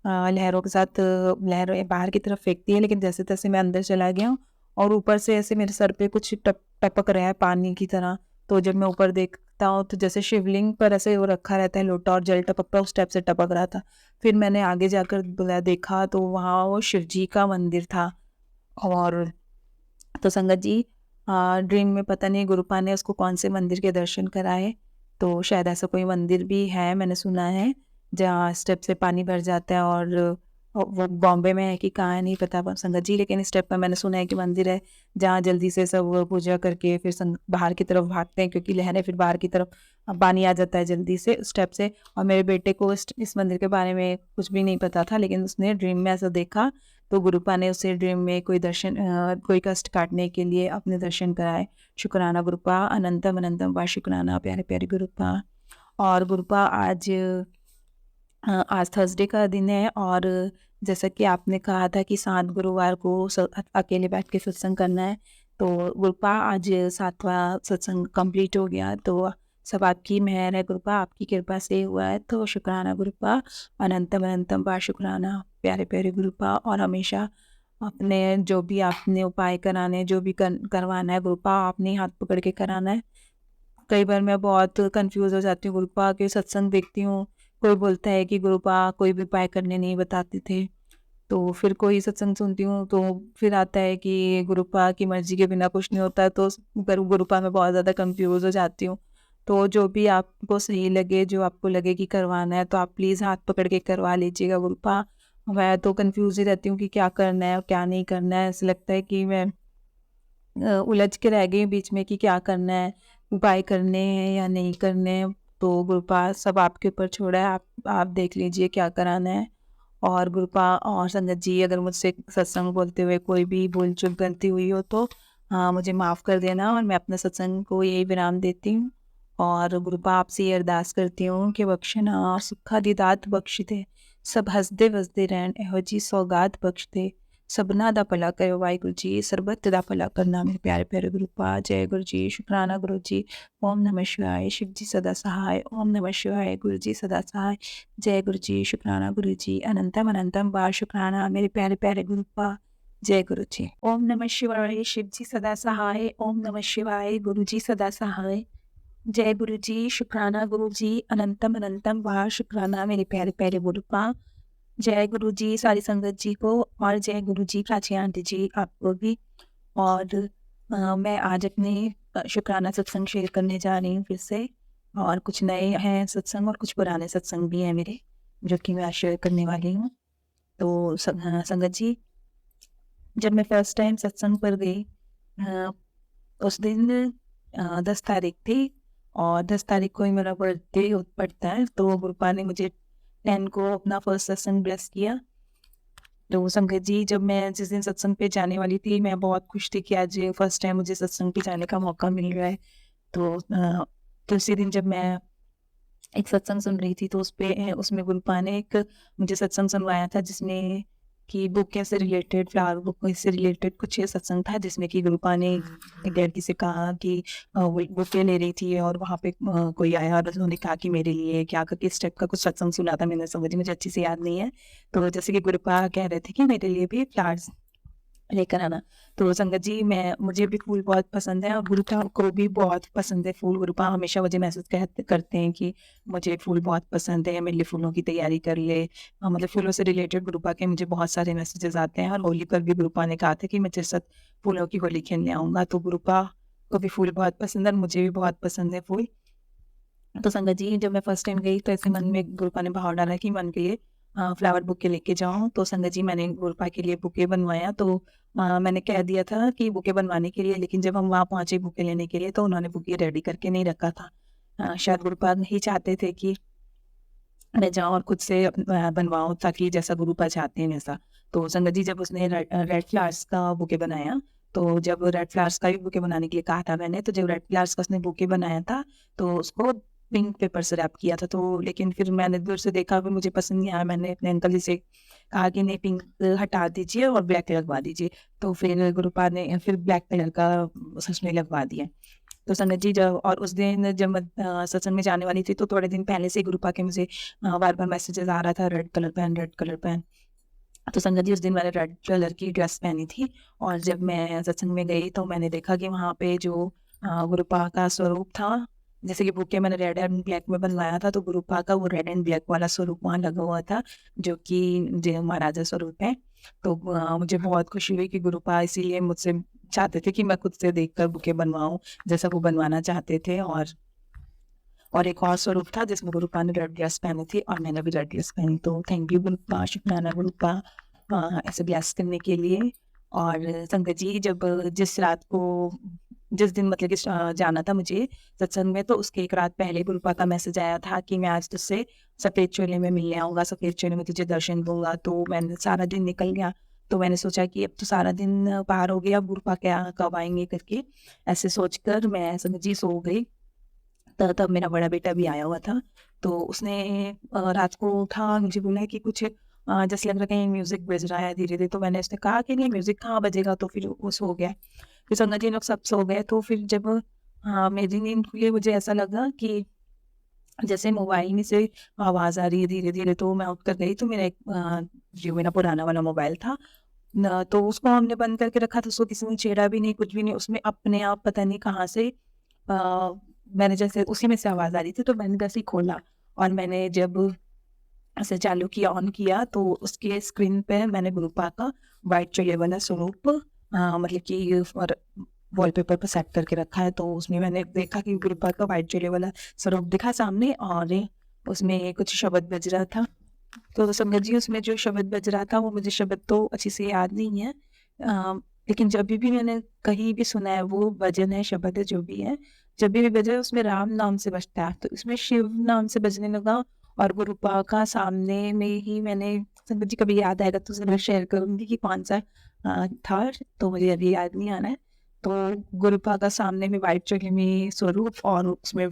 लहरों के साथ लहरें बाहर की तरफ फेंकती है, लेकिन जैसे तैसे मैं अंदर चला गया हूँ और ऊपर से ऐसे मेरे सर पे कुछ टपक रहा है पानी की तरह। तो जब मैं ऊपर देखता हूँ तो जैसे शिवलिंग पर ऐसे वो रखा रहता है लोटा और जल टपकता है, उस टाइप से टपक रहा था। फिर मैंने आगे जाकर देखा तो वहाँ वो शिव जी का मंदिर था। और तो संगत जी, ड्रीम में पता नहीं गुरुपा ने उसको कौन से मंदिर के दर्शन कराए। तो शायद ऐसा कोई मंदिर भी है, मैंने सुना है, जहाँ स्टेप से पानी भर जाता है। और वो बॉम्बे में है कि कहाँ है नहीं पता संगत जी, लेकिन स्टेप पर मैंने सुना है कि मंदिर है जहाँ जल्दी से सब पूजा करके फिर बाहर की तरफ भागते हैं, क्योंकि लहरें फिर बाहर की तरफ पानी आ जाता है जल्दी से स्टेप से। और मेरे बेटे को इस मंदिर के बारे में कुछ भी नहीं पता था, लेकिन उसने ड्रीम में ऐसा देखा। तो गुरुपा ने उसे ड्रीम में कोई कष्ट काटने के लिए अपने दर्शन कराए। शुक्राना गुरुपा, अनंतम अनंतम बा शुक्राना प्यारे प्यारे गुरुपा। और गुरुपा, आज थर्सडे का दिन है और जैसा कि आपने कहा था कि 7 गुरुवार को अकेले बैठ के सत्संग करना है, तो गुरुपा आज 7वां सत्संग कंप्लीट हो गया। तो सब आपकी मेहर है गुरुपा, आपकी कृपा से हुआ है। तो शुक्राना गुरुपा, अनंतम अनंतम बा शुक्राना प्यारे प्यारे गुरुपा। और हमेशा अपने जो भी आपने उपाय कराने, जो भी करवाना है गुरुपा, आपने ही हाथ पकड़ के कराना है। कई बार मैं बहुत कंफ्यूज हो जाती हूँ गुरुपा के सत्संग देखती हूँ, कोई बोलता है कि गुरुपा कोई भी उपाय करने नहीं बताते थे, तो फिर कोई सत्संग सुनती हूँ तो फिर आता है कि गुरुपा की मर्जी के बिना कुछ नहीं होता। तो गुरुपा में बहुत ज़्यादा कंफ्यूज हो जाती हूँ। तो जो भी आपको सही लगे, जो आपको लगे कि करवाना है, तो आप प्लीज़ हाथ पकड़ के करवा लीजिएगा गुरुपा। मैं तो कंफ्यूज ही रहती हूँ कि क्या करना है और क्या नहीं करना है। ऐसा लगता है कि मैं उलझ के रह गई बीच में कि क्या करना है, उपाय करने हैं या नहीं करने हैं। तो गुरुपा, सब आपके ऊपर छोड़ा है, आप देख लीजिए क्या कराना है। और गुरुपा और संगत जी, अगर मुझसे सत्संग बोलते हुए कोई भी भूल चूक गलती हुई हो तो मुझे माफ़ कर देना, और मैं अपने सत्संग को यही विराम देती हूँ। और गुरुपा, आपसे ये अरदास करती हूँ कि बख्शना और सुखा दी दात बख्श दे, सब हसदे वसदे रहन एहो जी सौगात बख्श दे, सबना दा भला करो वाहिगुरु जी, सरबत दा भला करना मेरे प्यारे प्यारे गुरुपा। जय गुरु जी, शुक्राना गुरु जी। ओम नमः शिवाय, शिव जी सदा सहाय। ओम नमः शिवाय, गुरु जी सदा सहाय। जय गुरु जी, शुक्राना गुरु जी, अनंतम अनंतम बार शुक्राना मेरे प्यारे प्यारे गुरुपा। जय गुरु जी। ओम नमः शिवाय, शिव जी सदा सहाय। ओम नमः शिवाय, गुरु जी सदा सहाय। जय गुरु जी, शुक्राना गुरु जी, अनंतम अनंतम बार शुक्राना मेरे प्यारे प्यारे गुरुपा। जय गुरु जी सारी संगत जी को, और जय गुरु जी प्राची आंटी जी आपको भी। और मैं आज अपने शुक्राना सत्संग शेयर करने जा रही हूँ फिर से। और कुछ नए हैं सत्संग और कुछ पुराने सत्संग भी हैं मेरे, जो कि मैं आज शेयर करने वाली हूँ। तो संगत जी, जब मैं फर्स्ट टाइम सत्संग पर गई, अ, उस दिन 10 तारीख थी, और 10 तारीख को ही मेरा बर्थडे पड़ता है। तो गुरुपा ने मुझे 10 को अपना फर्स्ट सत्संग ब्लेस किया। तो संगत जी, जब मैं जिस दिन सत्संग पे जाने वाली थी, मैं बहुत खुश थी कि आज फर्स्ट टाइम मुझे सत्संग पे जाने का मौका मिल रहा है। तो उसी दिन जब मैं एक सत्संग सुन रही थी, तो उसमें गुरुपा ने एक मुझे सत्संग सुनवाया था, जिसमें कि बुक से रिलेटेड, फ्लावर बुक से रिलेटेड कुछ ये सत्संग था, जिसमें कि गुरुपा ने एक लड़की से कहा कि वो एक बुके ले रही थी और वहाँ पे कोई आया और उन्होंने कहा कि मेरे लिए क्या, करके इस टाइप का कुछ सत्संग सुना था। मैंने समझी, मुझे अच्छी से याद नहीं है। तो जैसे कि गुरुपा कह रहे थे कि मेरे लिए भी फ्लावर्स लेकर आना। तो संगत जी मुझे भी फूल बहुत पसंद है और गुरुपा को भी बहुत पसंद है फूल। गुरुपा हमेशा मुझे मैसेज करते हैं कि मुझे फूल बहुत पसंद है, मेरे लिए फूलों की तैयारी कर ले। मतलब फूलों से रिलेटेड गुरुपा के मुझे बहुत सारे मैसेजेस आते हैं और होली पर भी गुरुपा ने कहा था कि मैं तेरे साथ फूलों की होली खेलने आऊँगा। तो गुरुपा को भी फूल बहुत पसंद है और मुझे भी बहुत पसंद है फूल। तो संगत जी जब मैं फर्स्ट टाइम गई तो ऐसे मन में गुरुपा ने भाव डाला कि मन के लिए फ्लावर बुके लेके जाऊँ। तो संगत जी मैंने गुरुपा के लिए बुके बनवाया। तो मैंने कह दिया था कि बुके बनवाने के लिए, लेकिन जब हम वहाँ पहुँचे बुके लेने के लिए तो उन्होंने बुके रेडी करके नहीं रखा था। शायद गुरुपा ही चाहते थे कि मैं जाऊँ और खुद से बनवाऊँ ताकि जैसा गुरुपा चाहते हैं वैसा। तो संगत जी जब उसने रेड फ्लावर्स का बुके बनाया, तो जब रेड फ्लावर्स का भी बुके बनाने के लिए कहा था मैंने, तो जब रेड फ्लावर्स का उसने बुके बनाया था, तो उसको पिंक पेपर से रैप किया था। तो लेकिन फिर मैंने दूर से देखा, फिर मुझे पसंद नहीं आया। मैंने अपने अंकल जी से कहा कि नहीं, पिंक हटा दीजिए और ब्लैक लगवा दीजिए। तो फिर गुरुपा ने फिर ब्लैक कलर का सच में लगवा दिया। तो संगत जी जब और उस दिन जब मैं सत्संग में जाने वाली थी, तो थोड़े दिन पहले से गुरुपा के मुझे बार-बार मैसेजेस आ रहा था, रेड कलर पहन, रेड कलर पहन। तो संगत जी उस दिन मैंने रेड कलर की ड्रेस पहनी थी और जब मैं सत्संग में गई तो मैंने देखा कि वहाँ पे जो गुरुपा का स्वरूप था, जैसे कि बुके मैंने रेड एंड ब्लैक में बनवाया था, तो गुरुपा का वो रेड एंड ब्लैक वाला स्वरूप वहाँ लगा हुआ था, जो कि जय महाराजा स्वरूप है। तो मुझे बहुत खुशी हुई कि गुरुपा इसीलिए मुझसे चाहते थे कि मैं खुद से देखकर बुके बनवाऊँ, जैसा वो बनवाना चाहते थे। और एक और स्वरूप था जिसमें गुरुपा ने रेड ड्रेस पहनी थी और मैंने भी रेड ड्रेस पहनी। तो थैंक यू गुरुपा, शुक्राना गुरुपा ऐसे ब्लेस करने के लिए। और संगत जी जब जिस रात को जिस दिन मतलब कि जाना था मुझे सत्संग में, तो उसके एक रात पहले गुरुपा का मैसेज आया था कि मैं आज तुझसे सफ़ेद चोले में मिलने आऊँगा, सफ़ेद चोले में तुझे दर्शन दूँगा। तो मैंने सारा दिन निकल गया, तो मैंने सोचा कि अब तो सारा दिन पार हो गया, अब गुरुपा क्या कब आएँगे करके, ऐसे सोचकर मैं संगत जी सो गई। तब मेरा बड़ा बेटा भी आया हुआ था, तो उसने रात को उठा, मुझे बोला कि कुछ जैसे लग रहा है कहीं म्यूज़िक बज रहा है धीरे-धीरे। तो मैंने उसने कहा कि नहीं, म्यूज़िक कहाँ बजेगा, तो फिर वो सो गया। फिर संगत जी लोग सब सो गए, तो फिर जब मेरी नींद खुली, मुझे ऐसा लगा कि जैसे मोबाइल में से आवाज़ आ रही है धीरे-धीरे। तो मैं उठ कर गई, तो मेरा एक जो मेरा पुराना वाला मोबाइल था न, तो उसको हमने बंद करके रखा था, उसको किसी ने छेड़ा भी नहीं, कुछ भी नहीं। उसमें अपने आप पता नहीं कहाँ से मैंने जैसे उसी में से आवाज़ आ रही थी, तो मैंने जैसे ही खोला और मैंने जब ऐसे चालू किया, ऑन किया, तो उसके स्क्रीन पे मैंने गुरुपा का व्हाइट चाहिए वाला स्वरूप मतलब कि और वॉलपेपर पे सेट करके रखा है। तो उसमें मैंने देखा कि गुरुपा का व्हाइट चाहिए वाला स्वरूप दिखा सामने और उसमें कुछ शब्द बज रहा था। तो संगत जी उसमें जो शब्द बज रहा था वो मुझे शब्द तो अच्छे से याद नहीं है, लेकिन जब भी मैंने कहीं भी सुना है, वो भजन है, शब्द है, जो भी है, जब भी बजा है उसमें राम नाम से बजता है, तो इसमें शिव नाम से बजने लगा। और गुरुपा का सामने में ही मैंने, संगत जी कभी याद आएगा तो ज़रूर शेयर करूँगी कि कौन सा था, तो मुझे अभी याद नहीं आ रहा है। तो गुरुपा का सामने में व्हाइट चोली में स्वरूप और उसमें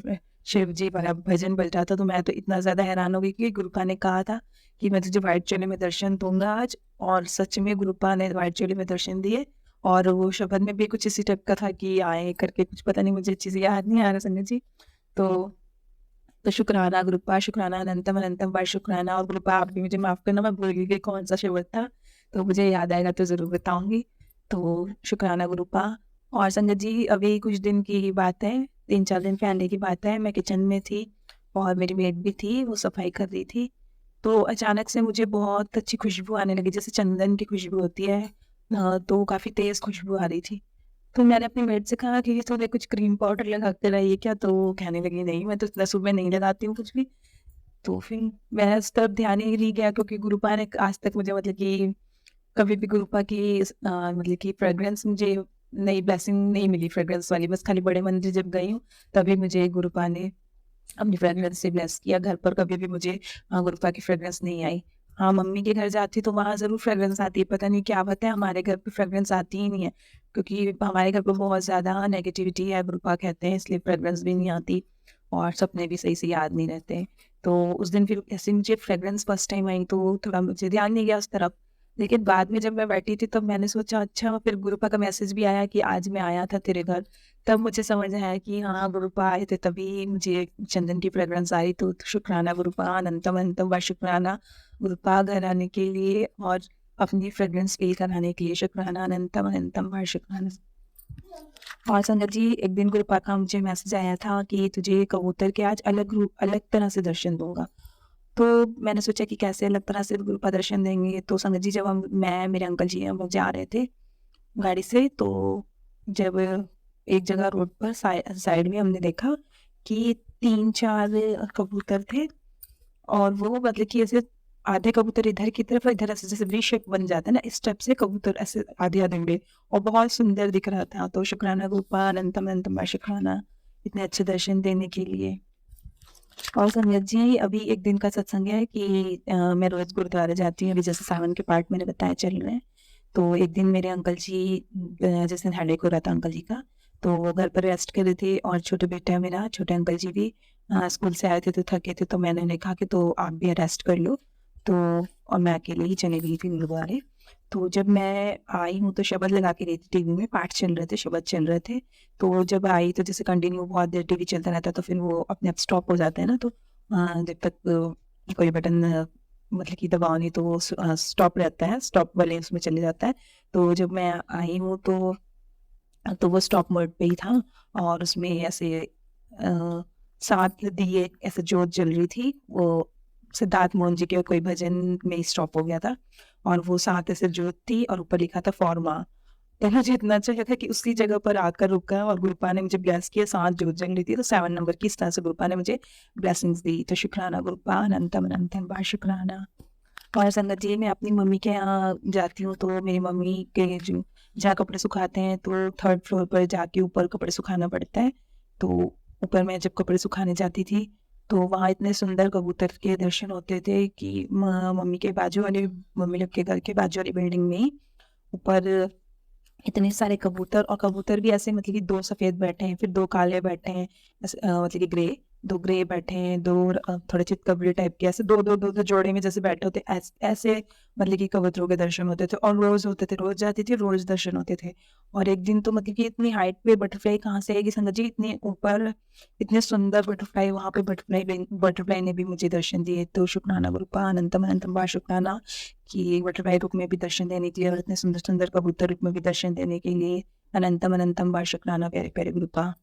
शिव जी वाला भजन बज रहा था। तो मैं तो इतना ज़्यादा हैरान हो गई कि गुरुपा ने कहा था कि मैं तुझे व्हाइट चोली में दर्शन दूँगा आज, और सच में गुरुपा ने व्हाइट चोली में दर्शन दिए। और वो शब्द में भी कुछ इसी टाइप का था कि आए करके, कुछ पता नहीं, मुझे अच्छे से याद नहीं आ रहा संगत जी। तो शुक्राना गुरुपा, शुक्राना अनंतम अनंतम बार शुक्राना। और गुरुपा आप भी मुझे माफ़ करना, मैं भूल गई कौन-सा शब्द था, तो मुझे याद आएगा तो ज़रूर बताऊँगी। तो शुक्राना गुरुपा। और संगत जी अभी कुछ दिन की ही बात है, 3-4 दिन पहले की बात है, मैं किचन में थी और मेरी मेड भी थी, वो सफाई कर रही थी। तो अचानक से मुझे बहुत अच्छी खुशबू आने लगी, जैसे चंदन की खुशबू होती है, तो काफ़ी तेज़ खुशबू आ रही थी। तो मैंने अपनी मेड से कहा कि तूने कुछ क्रीम पाउडर लगा के लाई है क्या? तो वो कहने लगी नहीं, मैं तो इतना सुबह नहीं लगाती हूँ कुछ भी। तो फिर मेरा इस तरफ ध्यान ही नहीं गया, क्योंकि गुरुपा ने आज तक मुझे मतलब कि कभी भी गुरुपा की मतलब कि फ्रेग्रेंस मुझे नई ब्लेसिंग नहीं मिली फ्रेग्रेंस वाली। बस खाली बड़े मंदिर जब गई हूँ तभी मुझे गुरुपा ने अपनी फ्रेग्रेंस से ब्लेस किया। घर पर कभी भी मुझे गुरुपा की फ्रेग्रेंस नहीं आई। हाँ, मम्मी के घर जाती तो वहाँ ज़रूर फ्रेग्रेंस आती है, पता नहीं क्या बात है, हमारे घर पे फ्रेग्रेंस आती ही नहीं है, क्योंकि हमारे घर पे बहुत ज़्यादा नेगेटिविटी है, गुरुपा कहते हैं, इसलिए फ्रेग्रेंस भी नहीं आती और सपने भी सही से याद नहीं रहते। तो उस दिन फिर ऐसे मुझे फ्रेग्रेंस फर्स्ट टाइम आई, तो थोड़ा मुझे ध्यान नहीं गया उस तरफ। लेकिन बाद में जब मैं बैठी थी तब मैंने सोचा, अच्छा, फिर गुरुपा का मैसेज भी आया कि आज मैं आया था तेरे घर। तब मुझे समझ आया कि हाँ, गुरुपा आए थे तभी मुझे चंदन की फ्रेग्रेंस आई। तो शुक्राना गुरुपा, अनंतम अनंतम बार शुक्राना गुरुपा घर आने के लिए। और अपनी फ्रेग्रेंस फील कराने के लिए। शुक्राना अनंतम अनंतम बार शुक्राना। और संगत जी, एक दिन गुरुपा का मुझे मैसेज आया था कि तुझे कबूतर के आज अलग तरह से दर्शन दूंगा। तो मैंने सोचा कि कैसे अलग तरह से गुरुपा दर्शन देंगे। तो संगत जी, जब मैं मेरे अंकल जी हम लोग जा रहे थे गाड़ी से, तो जब एक जगह रोड पर साइड में हमने देखा कि 3-4 कबूतर थे, और वो मतलब कि ऐसे आधे कबूतर इधर की तरफ और इधर ऐसे जैसे वी शेप बन जाता है ना, इस टाइप से कबूतर ऐसे आधे-आधे उड़े और बहुत सुंदर दिख रहा था। तो शुक्राना गुरुपा अनंतम अनंतम बार शुक्राना इतने अच्छे दर्शन देने के लिए। और संगत जी, अभी एक दिन का सत्संग है कि मैं रोज़ गुरुद्वारे जाती हूँ। अभी जैसे सावन के पाठ मैंने बताया चल रहे हैं। तो एक दिन मेरे अंकल जी जिस दिन हेडेक हो रहा था अंकल जी का, तो वो घर पर रेस्ट कर रहे थे, और छोटे बेटा है मेरा, छोटे अंकल जी भी स्कूल से आए थे तो थके थे, तो मैंने उन्हें कहा कि तो आप भी रेस्ट कर लो। तो और मैं अकेले ही चली गई थी गुरुद्वारे। तो जब मैं आई हूँ तो शब्द लगा के रही थी, टीवी में पाठ चल रहे थे, शब्द चल रहे थे। तो जब आई तो जैसे कंटिन्यू बहुत देर टीवी चलता रहता है तो फिर वो अपने आप स्टॉप हो जाता है ना, तो जब तक कोई बटन मतलब कि दबाओ नहीं तो वो स्टॉप रहता है, स्टॉप वाले उसमें चले जाता है। तो जब मैं आई हूँ तो वो स्टॉप मोड पे ही था, और उसमें ऐसे 7 दिए ऐसे जोत जल रही थी। वो सिद्धार्थ मोहन जी के कोई भजन में ही स्टॉप हो गया था, और वो 7 ऐसे जोत थी और ऊपर लिखा था फॉर्मा। तो मुझे इतना अच्छा लगा कि उसी जगह पर आकर रुका और गुरुपा ने मुझे ब्लेस किया। 7 जोत जल रही थी तो 7 नंबर की इस तरह से गुरुपा ने मुझे ब्लेसिंग्स दी। तो शुक्राना गुरुपा अनंतम अनंतम बार शुक्राना। और संगत जी, मैं अपनी मम्मी के यहाँ जाती हूँ, तो मेरी मम्मी के जो जहाँ कपड़े सुखाते हैं तो 3rd फ्लोर पर जाके ऊपर कपड़े सुखाना पड़ता है। तो ऊपर मैं जब कपड़े सुखाने जाती थी तो वहाँ इतने सुंदर कबूतर के दर्शन होते थे कि मम्मी के बाजू वाले, मम्मी लोग के घर के बाजू वाली बिल्डिंग में ही ऊपर इतने सारे कबूतर, और कबूतर भी ऐसे मतलब कि 2 सफ़ेद बैठे हैं, फिर 2 काले बैठे हैं, ऐसे मतलब कि दो ग्रे बैठे हैं, 2 थोड़े चितकबरे टाइप के, ऐसे 2-2 जोड़े में जैसे बैठे होते, ऐसे मतलब कि कबूतरों के दर्शन होते थे, और रोज़ होते थे, रोज़ जाती थी, रोज़ दर्शन होते थे। और एक दिन तो मतलब कि इतनी हाइट पे बटरफ्लाई कहाँ से आएगी संगत जी, इतने ऊपर इतने सुंदर बटरफ्लाई, वहाँ पे बटरफ्लाई ने भी मुझे दर्शन दिए। तो शुक्राना गुरुपा अनंतम अनंतम बार शुक्राना कि बटरफ्लाई रूप में भी दर्शन देने के लिए और इतने सुंदर सुंदर कबूतर रूप में भी दर्शन देने के लिए अनंतम अनंतम बार शुक्राना प्यारे प्यारे गुरुपा।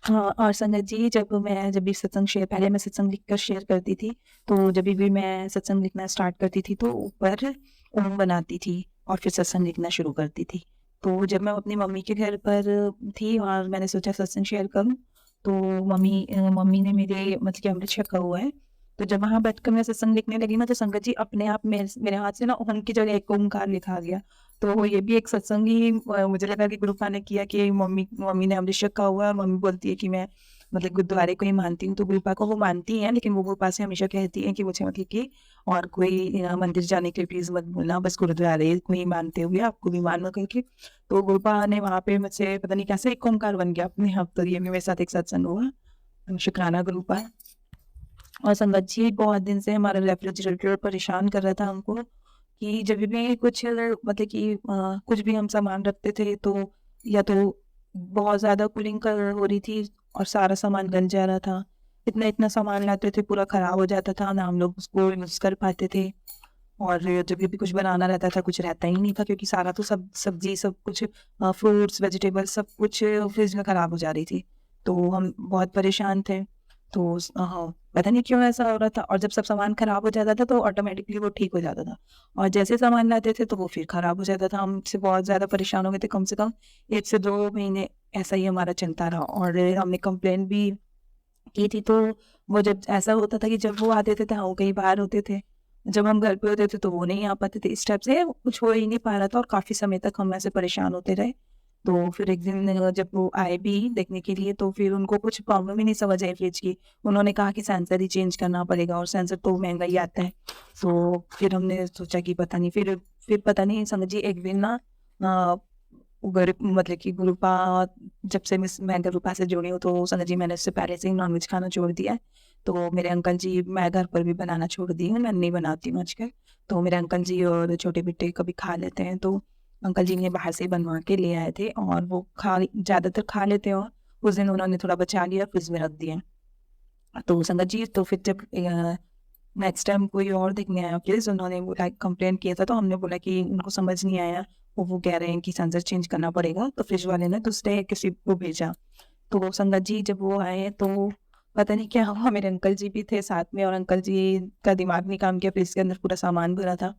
हाँ, और संगत जी, जब भी सत्संग शेयर, पहले मैं सत्संग लिखकर शेयर करती थी, तो जब भी मैं सत्संग लिखना स्टार्ट करती थी तो ऊपर ओम बनाती थी और फिर सत्संग लिखना शुरू करती थी। तो जब मैं अपनी मम्मी के घर पर थी और मैंने सोचा सत्संग शेयर करूँ, तो मम्मी ने मेरे मतलब कि अमृत छका हुआ है। तो जब वहाँ बैठकर मैं सत्संग लिखने लगी ना, तो संगत जी अपने आप मेरे हाथ से ना ओम की जगह एक ओमकार लिखा गया। तो ये भी एक सत्संग ही मुझे लगा कि गुरुपा ने किया कि मम्मी मम्मी ने अमृत छका हुआ है, मम्मी बोलती है कि मैं मतलब गुरुद्वारे को ही मानती हूँ, तो गुरुपा को वो मानती हैं, लेकिन वो गुरुपा से हमेशा कहती हैं कि मुझे मतलब कि और कोई मंदिर जाने के लिए प्लीज़ मत बोलना, बस गुरुद्वारे को ही मानते हुए आपको भी मानो करके। तो गुरुपा ने वहाँ पे मुझसे पता नहीं कैसे एक ओंकार बन गया अपने आप, तो ये भी मेरे साथ एक सत्संग हुआ। शुक्राना गुरुपा। और संगत जी, बहुत दिन से हमारा रेफ्रिजरेटर परेशान कर रहा था हमको कि जब भी कुछ मतलब कि कुछ भी हम सामान रखते थे तो या तो बहुत ज़्यादा कूलिंग कर हो रही थी और सारा सामान गल जा रहा था। इतना सामान लाते थे पूरा ख़राब हो जाता था, ना हम लोग उसको यूज़ कर पाते थे। और जब भी कुछ बनाना रहता था कुछ रहता ही नहीं था, क्योंकि सारा तो सब सब्ज़ी सब कुछ फ्रूट्स वेजिटेबल्स सब कुछ फ्रिज में ख़राब हो जा रही थी। तो हम बहुत परेशान थे। तो हाँ, पता नहीं क्यों ऐसा हो रहा था, और जब सब सामान ख़राब हो जाता था तो ऑटोमेटिकली वो ठीक हो जाता था, और जैसे सामान लाते थे तो वो फिर ख़राब हो जाता था। हमसे बहुत ज़्यादा परेशान हो गए थे, कम से कम 1 से 2 महीने ऐसा ही हमारा चलता रहा, और हमने कंप्लेन भी की थी। तो वो जब ऐसा होता था कि जब वो आते थे तो हम कहीं बाहर होते थे, जब हम घर पे होते थे तो वो नहीं आ पाते थे। इस टाइप से कुछ हो ही नहीं पा रहा था और काफ़ी समय तक हम ऐसे परेशान होते रहे। तो फिर एक दिन जब वो आए भी देखने के लिए तो फिर उनको कुछ प्रॉब्लम ही नहीं समझ आई फ्रिज की। उन्होंने कहा कि सेंसर ही चेंज करना पड़ेगा, और सेंसर तो महँगा ही आता है। तो फिर हमने सोचा कि पता नहीं, फिर पता नहीं समझिए एक दिन ना अ, मतलब कि गुरुपा, जब से मैं गुरुपा से जुड़ी हूँ तो संगत जी मैंने उससे पहले से ही नॉनवेज खाना छोड़ दिया है। तो मेरे अंकल जी, मैं घर पर भी बनाना छोड़ दी हूँ, मैं नहीं बनाती हूँ आजकल। तो मेरे अंकल जी और छोटे बेटे कभी खा लेते हैं, तो अंकल जी ने बाहर से बनवा के ले आए थे और वो ज़्यादातर खा लेते हैं, और उस दिन उन्होंने थोड़ा बचा लिया, फ्रिज में रख दिया। तो संगत जी, तो फिर जब नेक्स्ट टाइम कोई और देखने आया प्लीज़, उन्होंने बोला कंप्लेंट किया था, तो हमने बोला कि उनको समझ नहीं आया, वो कह रहे हैं कि सेंसर चेंज करना पड़ेगा, तो फ्रिज वाले ने दूसरे किसी को भेजा। तो संगत जी जब वो आए तो पता नहीं क्या हुआ, मेरे अंकल जी भी थे साथ में और अंकल जी का दिमाग नहीं काम किया, फ्रिज के अंदर पूरा सामान भरा था।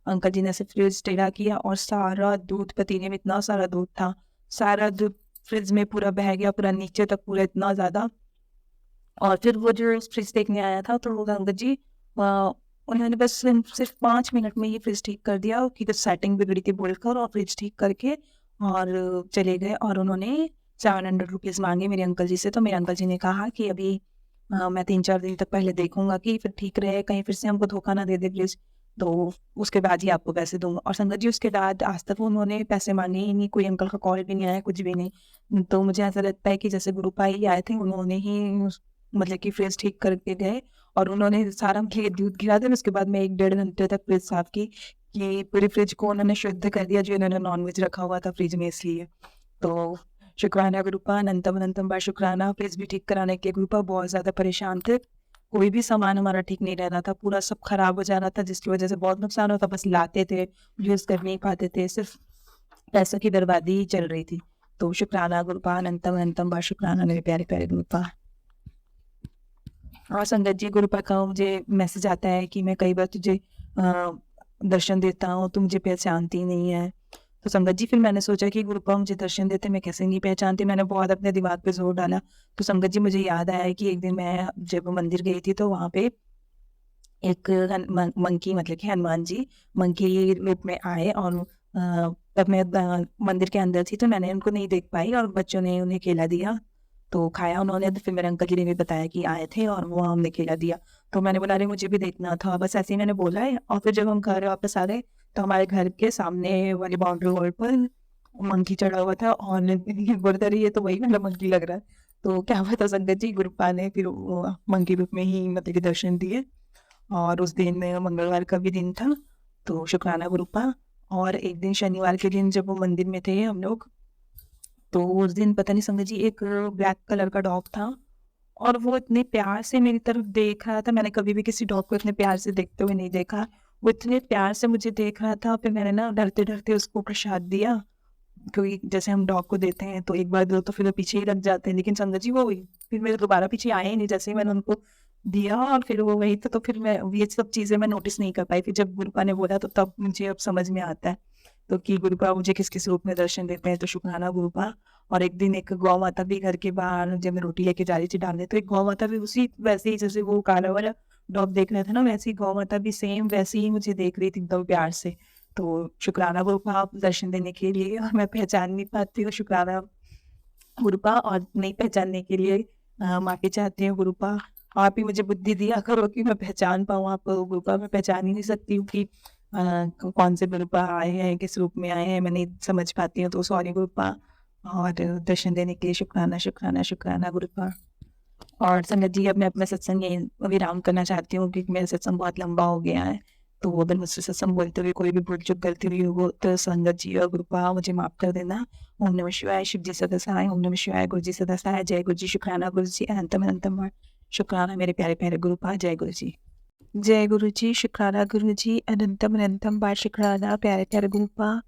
अंकल जी ने ऐसे फ्रिज टेढ़ा किया और सारा दूध, पतीले में इतना सारा दूध था, सारा दूध फ्रिज में पूरा बह गया, पूरा नीचे तक, पूरा इतना ज़्यादा। और फिर वो जो फ्रिज देखने आया था तो वो अंकल जी उन्होंने बस सिर्फ 5 मिनट में ये फ्रिज ठीक कर दिया कि कुछ सेटिंग बिगड़ी थी बोलकर, और फ्रिज ठीक करके और चले गए। और उन्होंने 700 रुपीज़ मांगे मेरे अंकल जी से। तो मेरे अंकल जी ने कहा कि अभी मैं 3-4 दिन तक पहले देखूंगा कि फिर ठीक रहे, कहीं फिर से हमको धोखा ना दे दे फ्रिज, तो उसके बाद ही आपको पैसे दूंगा। और संगत जी उसके बाद आज तक उन्होंने पैसे मांगे ही नहीं, कोई अंकल का कॉल भी नहीं आया, कुछ भी नहीं। तो मुझे ऐसा लगता है कि जैसे गुरुपा ही आए थे, उन्होंने ही मतलब कि फ्रिज ठीक करके गए और उन्होंने सारा मुझे दूध गिरा दिया। उसके बाद मैं 1-1.5 घंटे तक फ्रिज साफ की कि पूरी फ्रिज को उन्होंने शुद्ध कर दिया, जो इन्होंने नॉनवेज रखा हुआ था फ्रिज में, इसलिए। तो शुक्राना गुरुपा, अनंतम अनंतम बार शुक्राना। फ्रिज भी ठीक कराने के गुरुपा बहुत ज़्यादा परेशान थे। कोई भी सामान हमारा ठीक नहीं रह रहा था, पूरा सब खराब हो जा रहा था, जिसकी वजह से बहुत नुकसान होता। बस लाते थे, यूज़ कर नहीं पाते थे, सिर्फ पैसों की बर्बादी ही चल रही थी। तो शुक्राना गुरुपा, अनंतम अनंतम बार शुक्राना मेरे प्यारे प्यारे गुरुपा। और संगत जी गुरुपा का मुझे मैसेज आता है कि मैं कई बार तुझे दर्शन देता हूँ, तू मुझे पहचानती नहीं है। तो संगत जी फिर मैंने सोचा कि गुरुपा मुझे दर्शन देते, मैं कैसे नहीं पहचानती। मैंने बहुत अपने दिमाग पे जोर डाला। तो संगत जी मुझे याद आया कि एक दिन मैं जब मंदिर गई थी तो वहाँ पे एक मंकी, मतलब कि हनुमान जी मंकी रूप में आए। और तब मैं मंदिर के अंदर थी तो मैंने उनको नहीं देख पाई और बच्चों ने उन्हें केला दिया, तो खाया उन्होंने। तो फिर मेरे अंकल जी ने भी बताया कि आए थे और वो हमने केला दिया। तो मैंने बोला अरे मुझे भी देखना था, बस ऐसे ही मैंने बोला है। और फिर जब हम घर वापस आ गए तो हमारे घर के सामने वाली बाउंड्री वॉल पर मंकी चढ़ा हुआ था और बोल रही ये तो वही वाला मंकी लग रहा है। तो क्या हुआ था संगत जी, गुरुपा ने फिर मंकी रूप में ही मतलब कि दर्शन दिए। और उस दिन मंगलवार का भी दिन था, तो शुक्राना गुरुपा। और एक दिन शनिवार के दिन जब वो मंदिर में थे हम लोग, तो उस दिन पता नहीं संगत जी एक ब्लैक कलर का डॉग था और वो इतने प्यार से मेरी तरफ देख रहा था। मैंने कभी भी किसी डॉग को इतने प्यार से देखते हुए नहीं देखा। वो इतने प्यार से मुझे देख रहा था। फिर मैंने ना डरते डरते उसको प्रसाद दिया, क्योंकि जैसे हम डॉग को देते हैं तो एक बार दो तो फिर वो पीछे ही लग जाते हैं। लेकिन संगत जी वो फिर मेरे दोबारा पीछे आए ही नहीं, जैसे ही मैंने उनको दिया और फिर वो वही तो फिर मैं ये सब चीज़ें मैं नोटिस नहीं कर पाई। फिर जब गुरुपा ने बोला तो तब मुझे अब समझ में आता है तो कि गुरुपा मुझे किस किस रूप में दर्शन देते हैं। तो शुक्राना गुरुपा। और एक दिन एक गौ माता भी घर के बाहर जब मैं रोटी लेके जा रही थी डालने, तो एक गौ माता भी उसी वैसे ही जैसे वो काला वाला डॉग देख रहा था ना, वैसे ही गौ माता भी सेम वैसे ही मुझे देख रही थी एकदम प्यार से। तो शुक्राना गुरुपा आप दर्शन देने के लिए। और मैं पहचान नहीं पाती हूँ, शुक्राना गुरुपा। और नहीं पहचानने के लिए माफी चाहती हूँ गुरुपा। आप ही मुझे बुद्धि दिया करो कि मैं पहचान पाऊँ आपको गुरुपा। मैं पहचान ही नहीं सकती हूँ कि कौन से गुरुपा आए हैं, किस रूप में आए हैं, मैं नहीं समझ पाती हूँ। तो सॉरी गुरुपा। और दर्शन देने के लिए शुक्राना शुक्राना शुक्राना गुरुपा। और संगत जी अब मैं अपना सत्संग यहीं विराम करना चाहती हूँ क्योंकि मेरा सत्संग बहुत लंबा हो गया है। तो अगर मुझसे सत्संग बोलते हुए कोई भी भूल चूक गलती हुई हो तो संगत जी और गुरुपा मुझे माफ कर देना। ओम नमः शिवाय, शिव जी सदा सहाय। ओम नमः शिवाय, गुरु जी सदा सहाय। जय गुरु जी, शुक्राना गुरु जी, अनंतम अनंतम वार। शुक्राना मेरे प्यारे प्यारे गुरुपा। जय गुरु जी। जय गुरु जी, शुक्राना गुरु जी, अनंतम अनंतम बार शुक्राना प्यारे प्यारे गुरुपा।